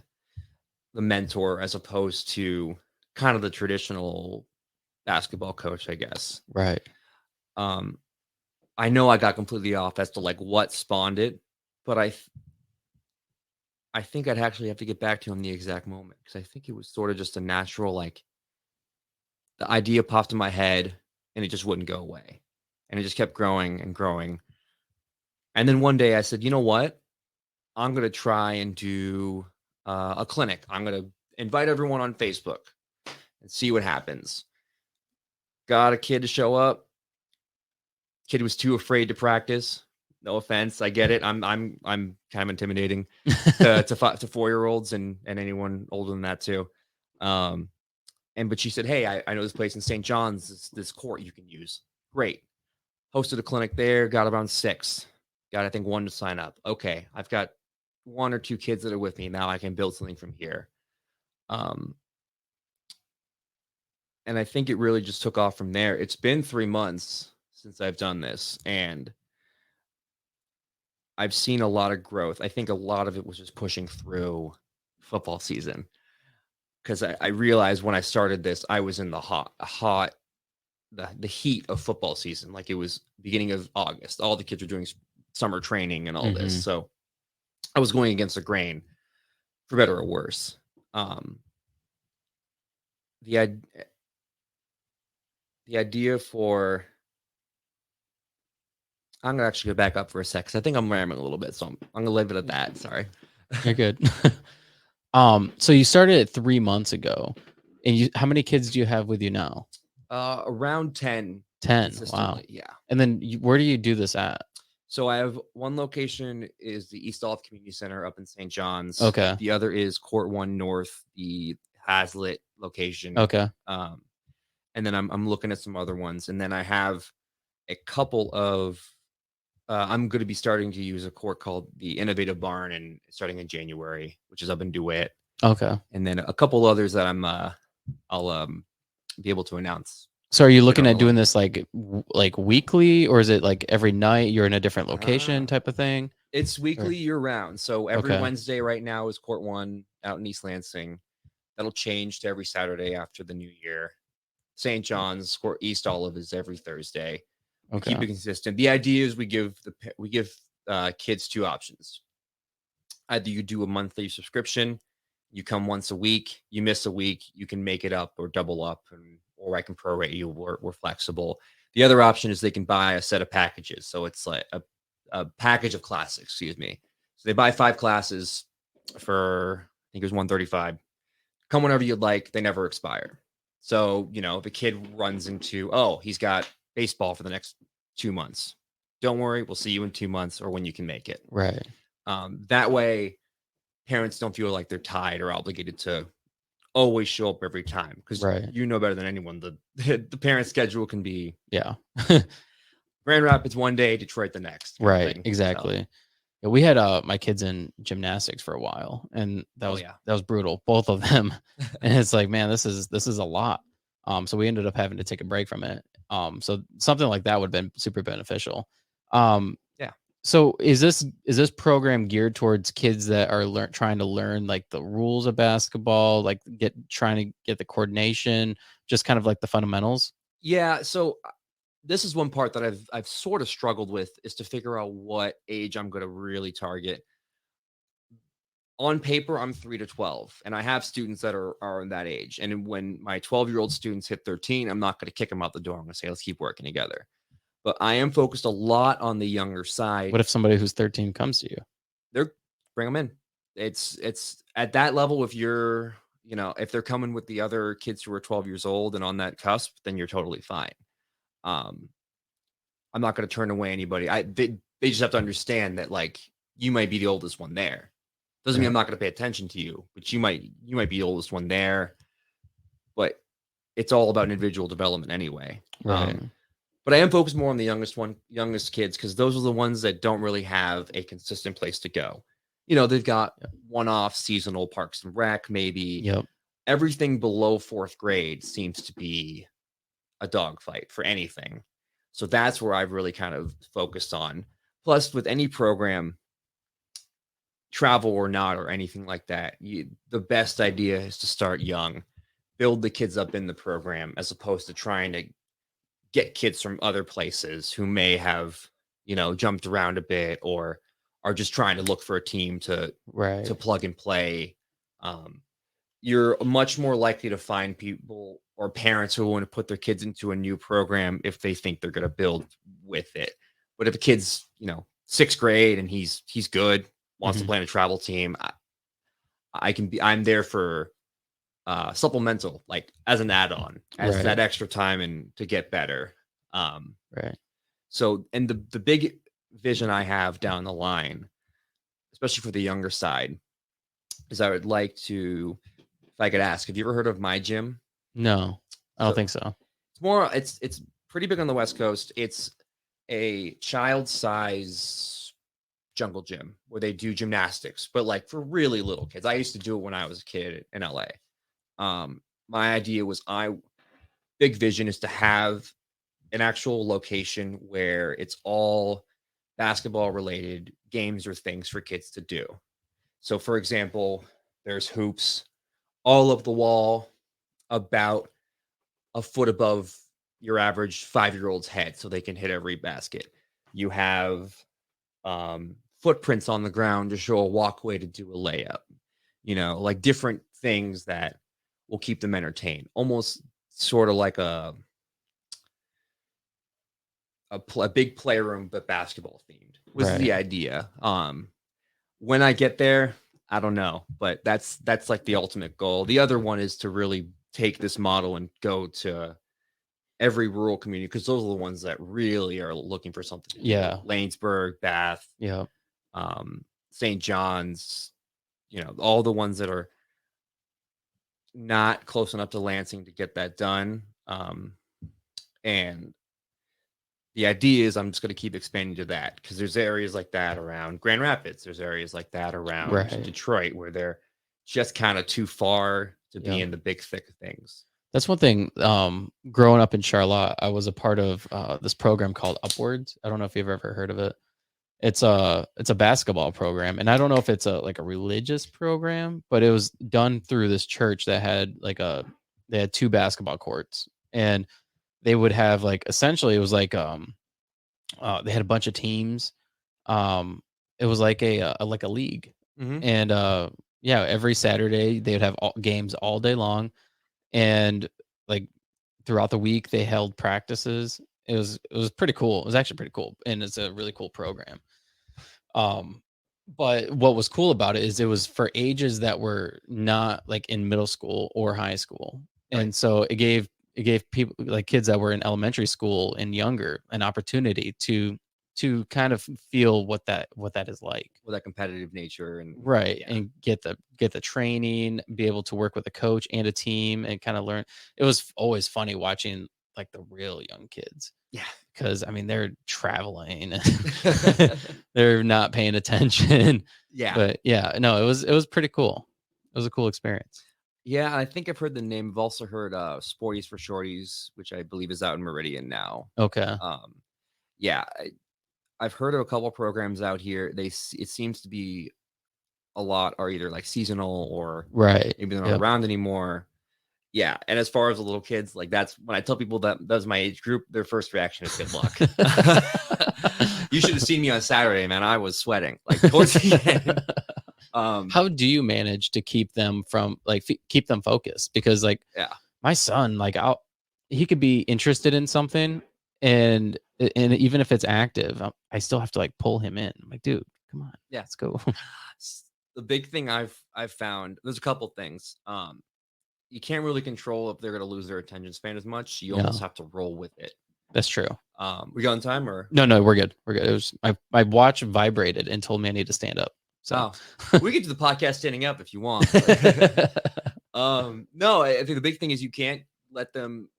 B: mentor, as opposed to kind of the traditional basketball coach, I guess.
A: Right.
B: I know I got completely off as to like what spawned it, but I think I'd actually have to get back to him the exact moment, because I think it was sort of just a natural, like, the idea popped in my head and it just wouldn't go away. And it just kept growing and growing. And then one day I said, you know what? I'm going to try and do a clinic. I'm going to invite everyone on Facebook and see what happens. Got a kid to show up. Kid was too afraid to practice. No offense, I get it. I'm kind of intimidating to 4-year-olds and anyone older than that too. But she said, "Hey, I know this place in St. John's, this court you can use." Great. Hosted a clinic there. Got around 6. Got, I think, 1 to sign up. Okay, I've got 1 or 2 kids that are with me now. I can build something from here. And I think it really just took off from there. It's been 3 months since I've done this, and I've seen a lot of growth. I think a lot of it was just pushing through football season, because I realized when I started this, I was in the the heat of football season. Like, it was beginning of August. All the kids were doing summer training and all this. So I was going against the grain, for better or worse. The idea for, I'm gonna actually go back up for a sec, because I think I'm rambling a little bit, so I'm gonna leave it at that. Sorry.
A: You're good. So you started it 3 months ago, and how many kids do you have with you now?
B: Around 10.
A: 10. Wow.
B: Yeah.
A: And then where do you do this at?
B: So I have one location is the East Olive Community Center up in St. John's.
A: Okay.
B: The other is Court 1 North, the Hazlitt location.
A: Okay.
B: And then I'm looking at some other ones, and then I have a couple of. I'm going to be starting to use a court called the Innovative Barn, and starting in January, which is up in DeWitt.
A: Okay.
B: And then a couple others that I'll be able to announce.
A: So are you looking at doing this like weekly, or is it like every night you're in a different location type of thing?
B: It's weekly year round. So every Wednesday right now is Court 1 out in East Lansing. That'll change to every Saturday after the new year. St. John's, Court East Olive is every Thursday. We keep it consistent. The idea is we give kids 2 options. Either you do a monthly subscription, you come once a week, you miss a week, you can make it up or double up, or I can prorate you. We're flexible. The other option is they can buy a set of packages. So it's like a package of classes, excuse me. So they buy 5 classes for, I think it was $135. Come whenever you'd like. They never expire. So, if a kid runs into, he's got baseball for the next 2 months, don't worry. We'll see you in 2 months, or when you can make it.
A: Right.
B: That way, parents don't feel like they're tied or obligated to always show up every time, because you know better than anyone, the parent schedule can be Grand Rapids one day, Detroit the next.
A: Right. Exactly. So. Yeah, we had my kids in gymnastics for a while, and that was brutal, both of them. And it's like, man, this is a lot. So we ended up having to take a break from it. So something like that would have been super beneficial.
B: Yeah.
A: So is this program geared towards kids that are trying to learn like the rules of basketball, like trying to get the coordination, just kind of like the fundamentals?
B: Yeah. So this is one part that I've sort of struggled with, is to figure out what age I'm going to really target. On paper, I'm 3 to 12, and I have students that are in that age. And when my 12-year-old students hit 13, I'm not going to kick them out the door. I'm going to say, let's keep working together. But I am focused a lot on the younger side.
A: What if somebody who's 13 comes to you?
B: Bring them in. It's at that level. If you're, if they're coming with the other kids who are 12 years old and on that cusp, then you're totally fine. I'm not going to turn away anybody. They just have to understand that, like, you might be the oldest one there. Doesn't mean I'm not going to pay attention to you, but you might be the oldest one there. But it's all about individual development anyway.
A: Right.
B: But I am focused more on the youngest kids, because those are the ones that don't really have a consistent place to go. They've got one-off seasonal Parks and Rec, maybe.
A: Yep.
B: Everything below 4th grade seems to be a dogfight for anything. So that's where I've really kind of focused on. Plus, with any program, travel or not or anything like that, the best idea is to start young, build the kids up in the program, as opposed to trying to get kids from other places who may have, jumped around a bit or are just trying to look for a team to
A: Right.
B: plug and play. You're much more likely to find people or parents who want to put their kids into a new program if they think they're going to build with it. But if a kid's, sixth grade and he's good, wants to play on a travel team, I'm there for supplemental, like as an add-on, as
A: Right.
B: that extra time and to get better.
A: Right.
B: So, and the big vision I have down the line, especially for the younger side, is I would like to, if I could ask, have you ever heard of my gym?
A: No, I don't
B: So
A: think so.
B: it's pretty big on the West Coast. It's a child size jungle gym where they do gymnastics, but like for really little kids. I used to do it when I was a kid in LA. My idea was big vision is to have an actual location where it's all basketball related games or things for kids to do. So for example, there's hoops all of the wall, about a foot above your average 5-year-old's head so they can hit every basket. You have footprints on the ground to show a walkway to do a layup, like different things that will keep them entertained, almost sort of like a big playroom but basketball themed was the idea. When I get there, I don't know, but that's like the ultimate goal. The other one is to really take this model and go to every rural community, because those are the ones that really are looking for something to do.
A: Yeah.
B: Lanesburg, Bath,
A: Yeah.
B: St. John's, all the ones that are not close enough to Lansing to get that done. And the idea is I'm just going to keep expanding to that, because there's areas like that around Grand Rapids. There's areas like that around Detroit where they're just kind of too far to be in the big thick of things.
A: That's one thing. Growing up in Charlotte, I was a part of this program called Upwards. I don't know if you've ever heard of it. It's a basketball program, and I don't know if it's a religious program, but it was done through this church that had they had 2 basketball courts, and they would have essentially it was they had a bunch of teams. It was like a league, and every Saturday they would have games all day long, and throughout the week they held practices. It was pretty cool. It was actually pretty cool, and it's a really cool program. But what was cool about it is it was for ages that were not in middle school or high school, and so it gave people kids that were in elementary school and younger an opportunity to kind of feel what that is like,
B: with that competitive nature and
A: and get the training, be able to work with a coach and a team and kind of learn. It was always funny watching the real young kids.
B: Yeah.
A: Because I mean they're traveling, they're not paying attention.
B: Yeah.
A: But no, it was pretty cool. It was a cool experience.
B: Yeah, I think I've heard the name. I've also heard Sporties for Shorties, which I believe is out in Meridian now.
A: Okay.
B: Yeah, I've heard of a couple programs out here. It seems to be a lot are either seasonal or maybe they're not around anymore. Yeah, and as far as the little kids, that's when I tell people that's my age group, their first reaction is good luck. You should have seen me on Saturday, man. I was sweating towards the end.
A: How do you manage to keep them from keep them focused? Because my son, he could be interested in something, and even if it's active, I still have to pull him in. I'm like, dude, come on, let's go.
B: The big thing I've found, there's a couple things. You can't really control if they're going to lose their attention span as much. You almost have to roll with it.
A: That's true.
B: We got on time or
A: no? We're good. We're good. It was my watch vibrated and told me I need to stand up. So
B: we can do the podcast standing up if you want. No, I think the big thing is you can't let them.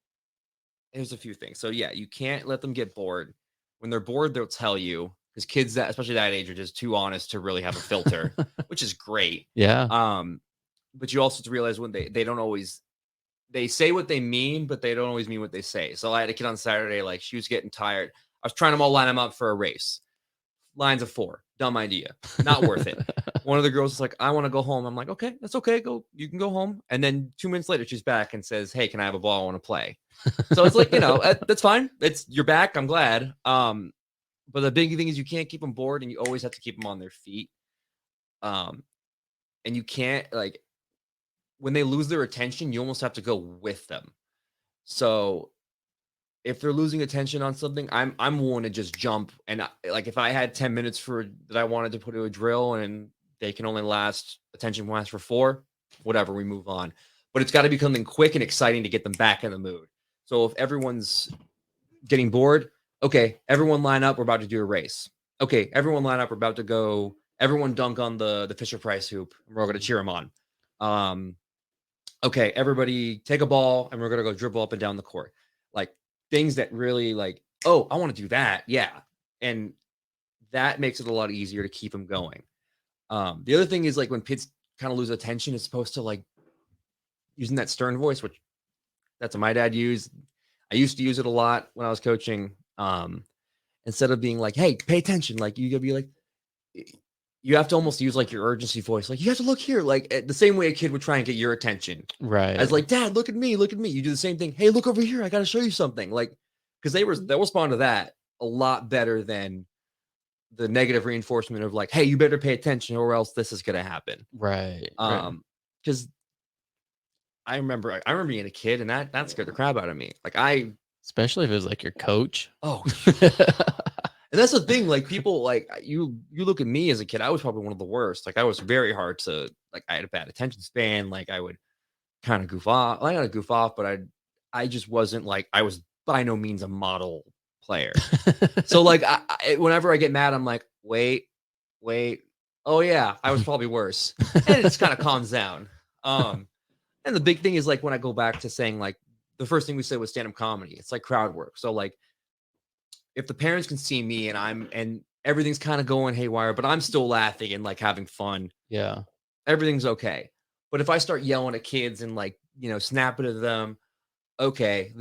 B: There's a few things. So you can't let them get bored. When they're bored, they'll tell you, because kids especially that age are just too honest to really have a filter, which is great.
A: Yeah.
B: But you also have to realize when they don't always, they say what they mean, but they don't always mean what they say. So I had a kid on Saturday, she was getting tired. I was trying to line them up for a race. Lines of 4, dumb idea, not worth it. One of the girls is like, I want to go home. I'm like, okay, that's okay. Go, you can go home. And then 2 minutes later, she's back and says, hey, can I have a ball? I want to play. So it's like, that's fine. You're back. I'm glad. But the big thing is you can't keep them bored, and you always have to keep them on their feet. And you can't, like, when they lose their attention, you almost have to go with them. So if they're losing attention on something, I'm willing to just jump. And like, if I had 10 minutes that I wanted to put to a drill and they can only attention will last for 4, whatever, we move on. But it's got to be something quick and exciting to get them back in the mood. So if everyone's getting bored, okay, everyone line up. We're about to do a race. Okay, everyone line up. We're about to go. Everyone dunk on the Fisher Price hoop. We're all going to cheer them on. Okay, everybody take a ball and we're going to go dribble up and down the court. Like, things that really, like, oh, I want to do that. Yeah. And that makes it a lot easier to keep them going. The other thing is, like, when kids kind of lose attention, it's supposed to, like, using that stern voice, which that's what my dad used. I used to use it a lot when I was coaching. Instead of being like, hey, pay attention. Like, you gotta be like, you have to almost use like your urgency voice. Like, you have to look here. Like, the same way a kid would try and get your attention.
A: Right.
B: As like, Dad, look at me. Look at me. You do the same thing. Hey, look over here. I got to show you something. Like, because they'll respond to that a lot better than the negative reinforcement of like, hey, you better pay attention or else this is going to happen.
A: Right.
B: Because I remember being a kid and that scared the crap out of me. Like,
A: especially if it was like your coach.
B: Oh, and that's the thing. Like, people, like, you look at me as a kid, I was probably one of the worst. Like, I was very hard to, like, I had a bad attention span. Like, I would kind of goof off. I got to goof off, but I just wasn't, like, I was by no means a model player. So, like, whenever I get mad, I'm like, wait. Oh yeah, I was probably worse. And it just kind of calms down. And the big thing is, like, when I go back to saying, like, the first thing we said was stand-up comedy. It's like crowd work. So, like, if the parents can see me and everything's kind of going haywire, but I'm still laughing and, like, having fun.
A: Yeah.
B: Everything's okay. But if I start yelling at kids and, like, snapping at them, okay,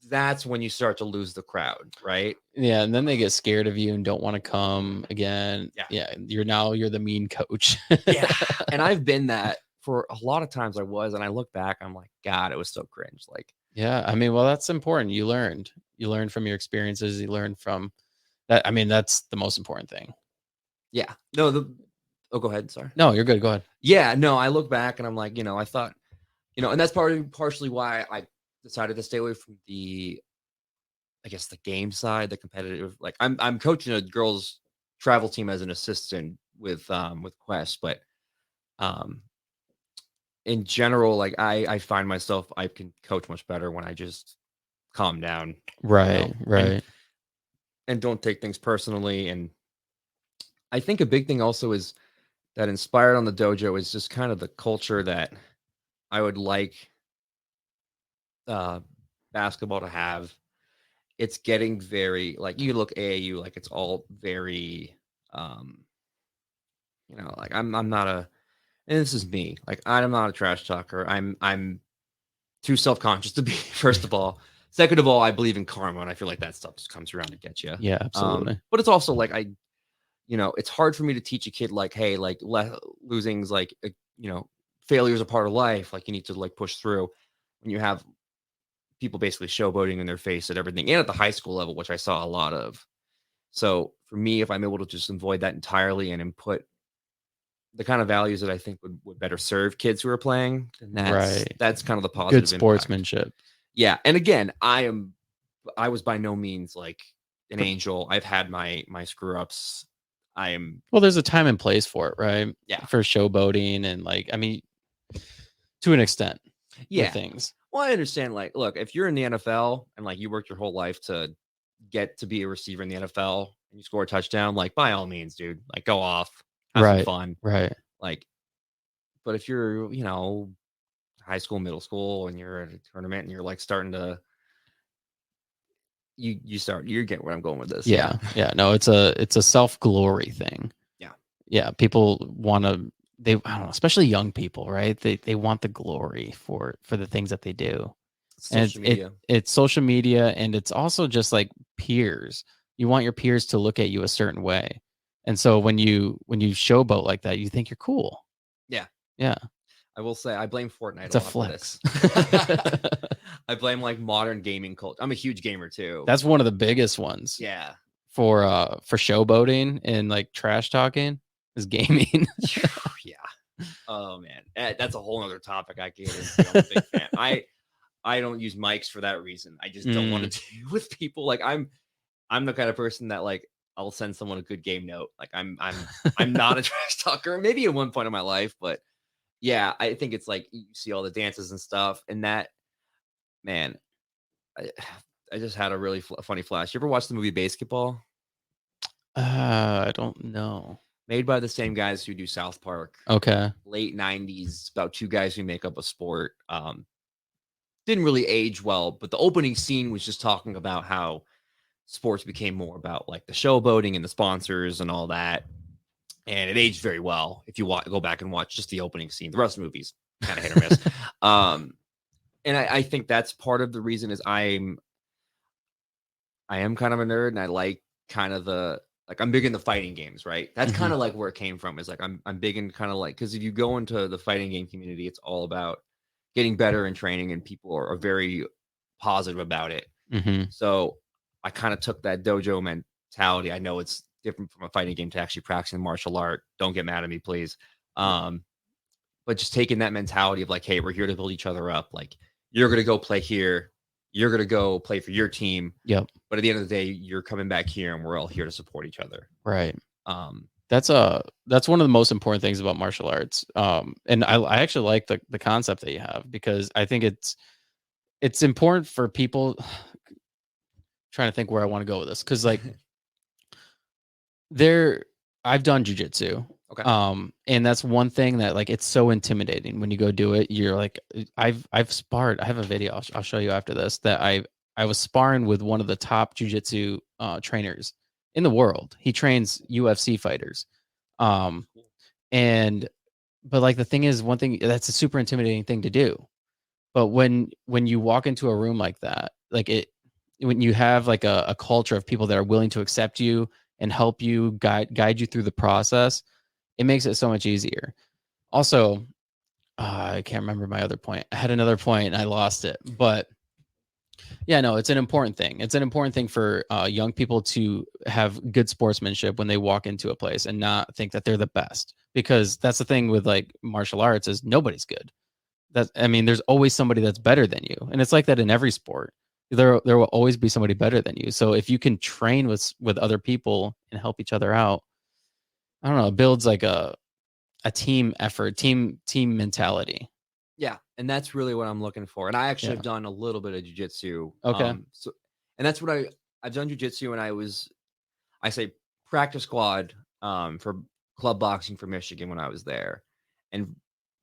B: that's when you start to lose the crowd, right?
A: Yeah, and then they get scared of you and don't want to come again.
B: Yeah.
A: You're the mean coach.
B: Yeah. And I've been that for a lot of times. And I look back, I'm like, God, it was so cringe. Like,
A: yeah, I mean, well, that's important. You learned from your experiences. You learned from that. I mean, that's the most important thing.
B: Yeah. No, go ahead. Sorry.
A: No, you're good. Go ahead.
B: Yeah. No, I look back and I'm like, I thought, and that's partially why I decided to stay away from the game side, the competitive. Like, I'm coaching a girls travel team as an assistant with Quest, but in general, like, I find myself, I can coach much better when I just calm down.
A: Right. Right.
B: And don't take things personally. And I think a big thing also is that inspired on the dojo is just kind of the culture that I would like basketball to have. It's getting very, like, you look AAU, like, it's all very, like, I'm not and this is me, like, I'm not a trash talker. I'm too self-conscious to be, first of all. Second of all, I believe in karma, and I feel like that stuff just comes around to get you.
A: Yeah, absolutely.
B: But it's also like, it's hard for me to teach a kid, like, hey, like, losing's like, failure is a part of life. Like, you need to, like, push through when you have people basically showboating in their face at everything, and at the high school level, which I saw a lot of. So for me, if I'm able to just avoid that entirely and input the kind of values that I think would better serve kids who are playing, then that's kind of the positive.
A: Good sportsmanship. Impact.
B: Yeah. And again, I was by no means like an angel. I've had my screw ups.
A: Well, there's a time and place for it, right?
B: Yeah.
A: For showboating and, like, I mean, to an extent.
B: Yeah.
A: Things.
B: Well, I understand. Like, look, if you're in the NFL and, like, you worked your whole life to get to be a receiver in the NFL and you score a touchdown, like, by all means, dude, like, go off, have some fun.
A: Right.
B: Like, but if you're, high school, middle school, and you're at a tournament and you're, like, starting to, you get where I'm going with this.
A: Yeah. No, it's a self-glory thing. Yeah. People want to, I don't know, especially young people, right? They want the glory for the things that they do.
B: Social media.
A: It's social media, and it's also just like peers. You want your peers to look at you a certain way. And so when you showboat like that, you think you're cool.
B: Yeah.
A: Yeah.
B: I will say I blame Fortnite
A: It's
B: a
A: a
B: lot for
A: flex.
B: this. I blame like modern gaming culture. I'm a huge gamer too.
A: That's one of the biggest ones.
B: Yeah.
A: For showboating and like trash talking is gaming.
B: Yeah. Oh man, that's a whole other topic I get into. I'm a big fan. I don't use mics for that reason. I just don't want to deal with people. Like I'm the kind of person that like I'll send someone a good game note. Like I'm not a trash talker. Maybe at one point in my life, but yeah, I think it's like you see all the dances and stuff, and that man, I, I just had a really funny flash. You ever watch the movie Basketball?
A: I don't know.
B: Made by the same guys who do South Park.
A: Okay.
B: Late 90s, about two guys who make up a sport. Didn't really age well, but the opening scene was just talking about how sports became more about like the showboating and the sponsors and all that. And it aged very well if you go back and watch just the opening scene. The rest of the movies kind of hit or miss. And I think that's part of the reason is I am kind of a nerd, and I like kind of I'm big in the fighting games, right? That's kind of like where it came from. Is like I'm big in kind of like, because if you go into the fighting game community, it's all about getting better in training, and people are very positive about it. So I kind of took that dojo mentality. I know it's different from a fighting game to actually practicing martial art. Don't get mad at me, please. But just taking that mentality of like, hey, we're here to build each other up. Like, you're gonna go play here, you're gonna go play for your team.
A: Yep.
B: But at the end of the day, you're coming back here, and we're all here to support each other.
A: Right. That's one of the most important things about martial arts. And I actually like the concept that you have, because I think it's important for people. Trying to think where I want to go with this, because like I've done jujitsu.
B: Okay.
A: And that's one thing that like it's so intimidating when you go do it. You're like, I've sparred. I have a video I'll show you after this that I was sparring with one of the top jujitsu trainers in the world. He trains UFC fighters. And but like the thing is, one thing that's a super intimidating thing to do. But when you walk into a room like that, like when you have like a culture of people that are willing to accept you and help you guide you through the process, it makes it so much easier. Also, I can't remember my other point. I had another point and I lost it, but yeah, no, it's an important thing. It's an important thing for young people to have good sportsmanship when they walk into a place and not think that they're the best, because that's the thing with like martial arts is nobody's good. There's always somebody that's better than you, and it's like that in every sport. There will always be somebody better than you. So if you can train with other people and help each other out, I don't know, it builds like a team effort, team mentality.
B: Yeah, and that's really what I'm looking for. And I actually have done a little bit of jiu-jitsu.
A: Okay.
B: And that's what I've done jiu-jitsu, and I say practice squad for club boxing for Michigan when I was there. And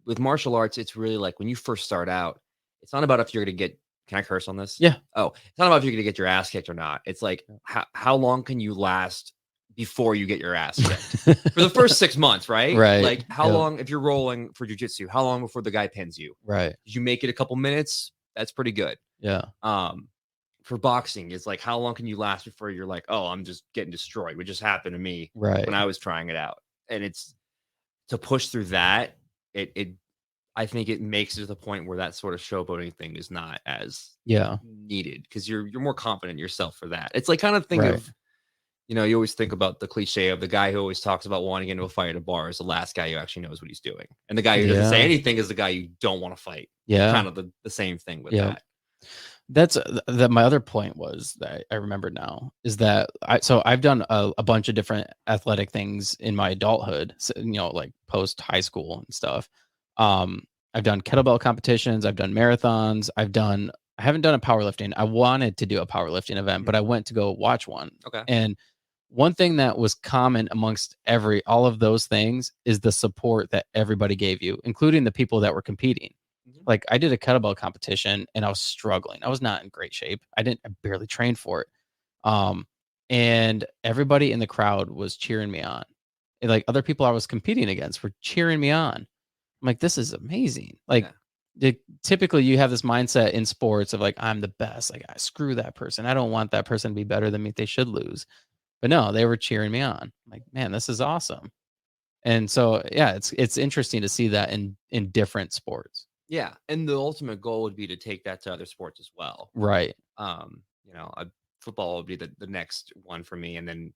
B: with martial arts, it's really like when you first start out, it's not about if you're going to get, can I curse on this?
A: Yeah.
B: Oh, it's not about if you're going to get your ass kicked or not. It's like, how long can you last before you get your ass kicked? For the first 6 months, right?
A: Right.
B: Like how long, if you're rolling for jiu-jitsu, how long before the guy pins you?
A: Right.
B: Did you make it a couple minutes? That's pretty good.
A: Yeah.
B: For boxing, it's like, how long can you last before you're like, oh, I'm just getting destroyed, which just happened to me when I was trying it out. And it's to push through that, I think it makes it to the point where that sort of showboating thing is not as needed, because you're more confident in yourself for that. It's like kind of think of, you always think about the cliche of the guy who always talks about wanting into a fight at a bar is the last guy who actually knows what he's doing. And the guy who doesn't say anything is the guy you don't want to fight.
A: Yeah.
B: Kind of the same thing with that.
A: That's my other point was that I remember now is that I've done a bunch of different athletic things in my adulthood, so, like post high school and stuff. I've done kettlebell competitions, I've done marathons, I haven't done a powerlifting. I wanted to do a powerlifting event, but I went to go watch one.
B: Okay.
A: And one thing that was common amongst all of those things is the support that everybody gave you, including the people that were competing. Like I did a kettlebell competition and I was struggling. I was not in great shape. I barely trained for it. And everybody in the crowd was cheering me on. And like other people I was competing against were cheering me on. I'm like, this is amazing. Like typically you have this mindset in sports of like, I'm the best. Like, screw that person. I don't want that person to be better than me. They should lose. But no, they were cheering me on. I'm like, man, this is awesome. And so, yeah, it's interesting to see that in different sports.
B: Yeah, and the ultimate goal would be to take that to other sports as well.
A: Right.
B: Football would be the next one for me, and then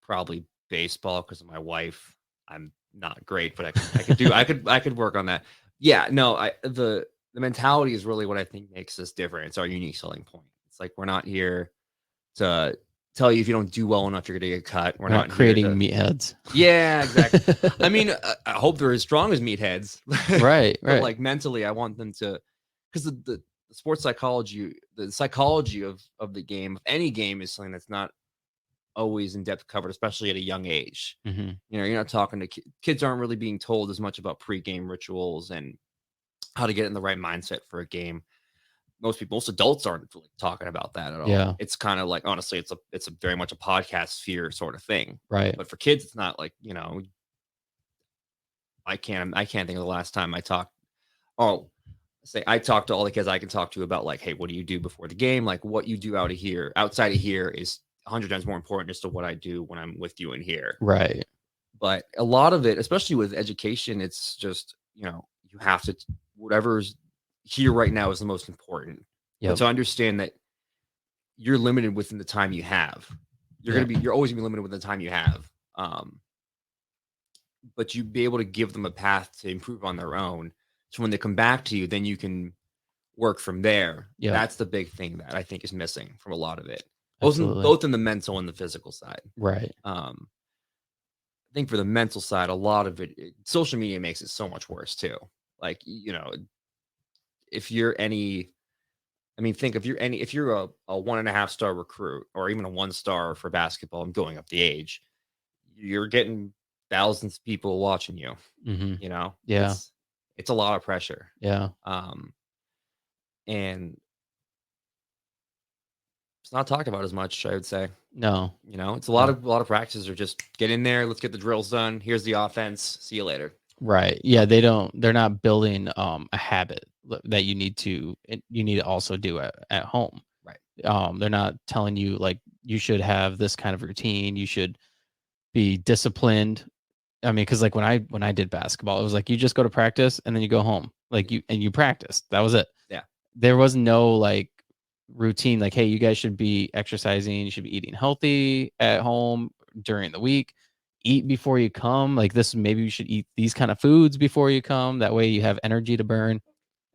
B: probably baseball because of my wife. I'm not great, but I could work on that. Yeah, no, the mentality is really what I think makes us different. It's our unique selling point. It's like we're not here to tell you if you don't do well enough, you're gonna get cut. We're not
A: creating meatheads.
B: Yeah, exactly. I mean, I hope they're as strong as meatheads.
A: Right.
B: But like mentally, I want them to, because the sports psychology, the psychology of the game, of any game, is something that's not always in depth covered, especially at a young age.
A: Mm-hmm.
B: You know, you're not talking to kids, aren't really being told as much about pre-game rituals and how to get in the right mindset for a game. Most adults aren't really talking about that at all.
A: Yeah.
B: It's kind of like, honestly, it's a very much a podcast sphere sort of thing.
A: Right.
B: But for kids, it's not like, I can't think of the last time I talked. I talked to all the kids I can talk to about, like, hey, what do you do before the game? Like, what you do outside of here is 100 times more important just to what I do when I'm with you in here.
A: Right.
B: But a lot of it, especially with education, it's just, you have to, whatever's here right now is the most important. But to understand that you're limited within the time you have. You're always gonna be limited with the time you have. But you be able to give them a path to improve on their own. So when they come back to you, then you can work from there. Yeah. That's the big thing that I think is missing from a lot of it. Both in the mental and the physical side.
A: Right.
B: I think for the mental side, a lot of it, social media makes it so much worse too. Like, if you're if you're a 1.5 star recruit or even a 1 star for basketball and going up the age, you're getting thousands of people watching you.
A: Mm-hmm.
B: Yeah. It's a lot of pressure.
A: Yeah.
B: And it's not talked about as much, I would say.
A: No.
B: It's a lot of practices are just get in there, let's get the drills done. Here's the offense. See you later.
A: Right. Yeah. They're not building a habit that you need to also do at home.
B: Right.
A: They're not telling you, like, you should have this kind of routine. You should be disciplined. I mean, because like when I did basketball, it was like you just go to practice and then you go home, like you practice. That was it.
B: Yeah.
A: There was no like routine, like, hey, you guys should be exercising, you should be eating healthy at home during the week. Eat before you come. Like this, maybe you should eat these kind of foods before you come. That way you have energy to burn.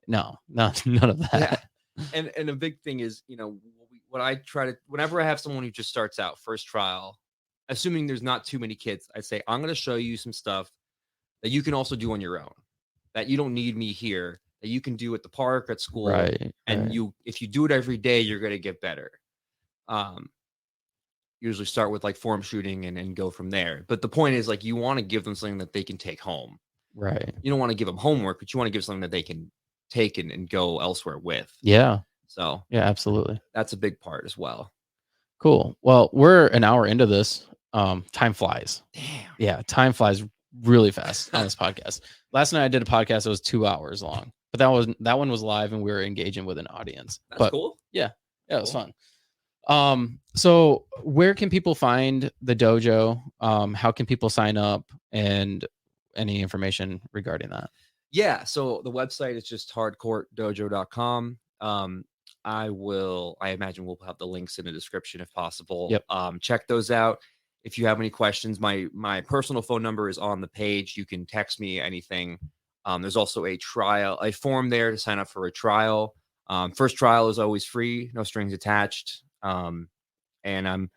A: No, none of that.
B: Yeah. And a big thing is, what I try to, whenever I have someone who just starts out first trial, assuming there's not too many kids, I say, I'm going to show you some stuff that you can also do on your own, that you don't need me here, that you can do at the park, at school.
A: Right.
B: And if you do it every day, you're going to get better. Usually start with like form shooting and go from there. But the point is, like, you want to give them something that they can take home.
A: Right.
B: You don't want to give them homework, but you want to give something that they can take and go elsewhere with.
A: Yeah.
B: So
A: yeah, absolutely.
B: That's a big part as well.
A: Cool. Well, we're an hour into this. Time flies.
B: Damn.
A: Yeah, time flies really fast on this podcast. Last night I did a podcast that was 2 hours long, but that one was live and we were engaging with an audience.
B: That's cool.
A: Yeah, it was fun. So where can people find the dojo? How can people sign up, and any information regarding that?
B: Yeah, so the website is just hardcourtdojo.com. I imagine we'll have the links in the description if possible.
A: Yep.
B: Check those out. If you have any questions, my personal phone number is on the page. You can text me anything. There's also a form there to sign up for a trial. First trial is always free, no strings attached. And I'm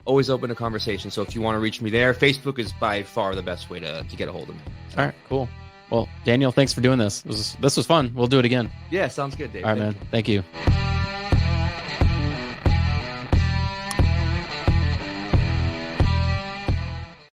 B: always open to conversation. So if you want to reach me there, Facebook is by far the best way to get a hold of me.
A: All right, cool. Well, Daniel, thanks for doing this. This was fun. We'll do it again.
B: Yeah, sounds good, Dave.
A: All right, man. Thank you.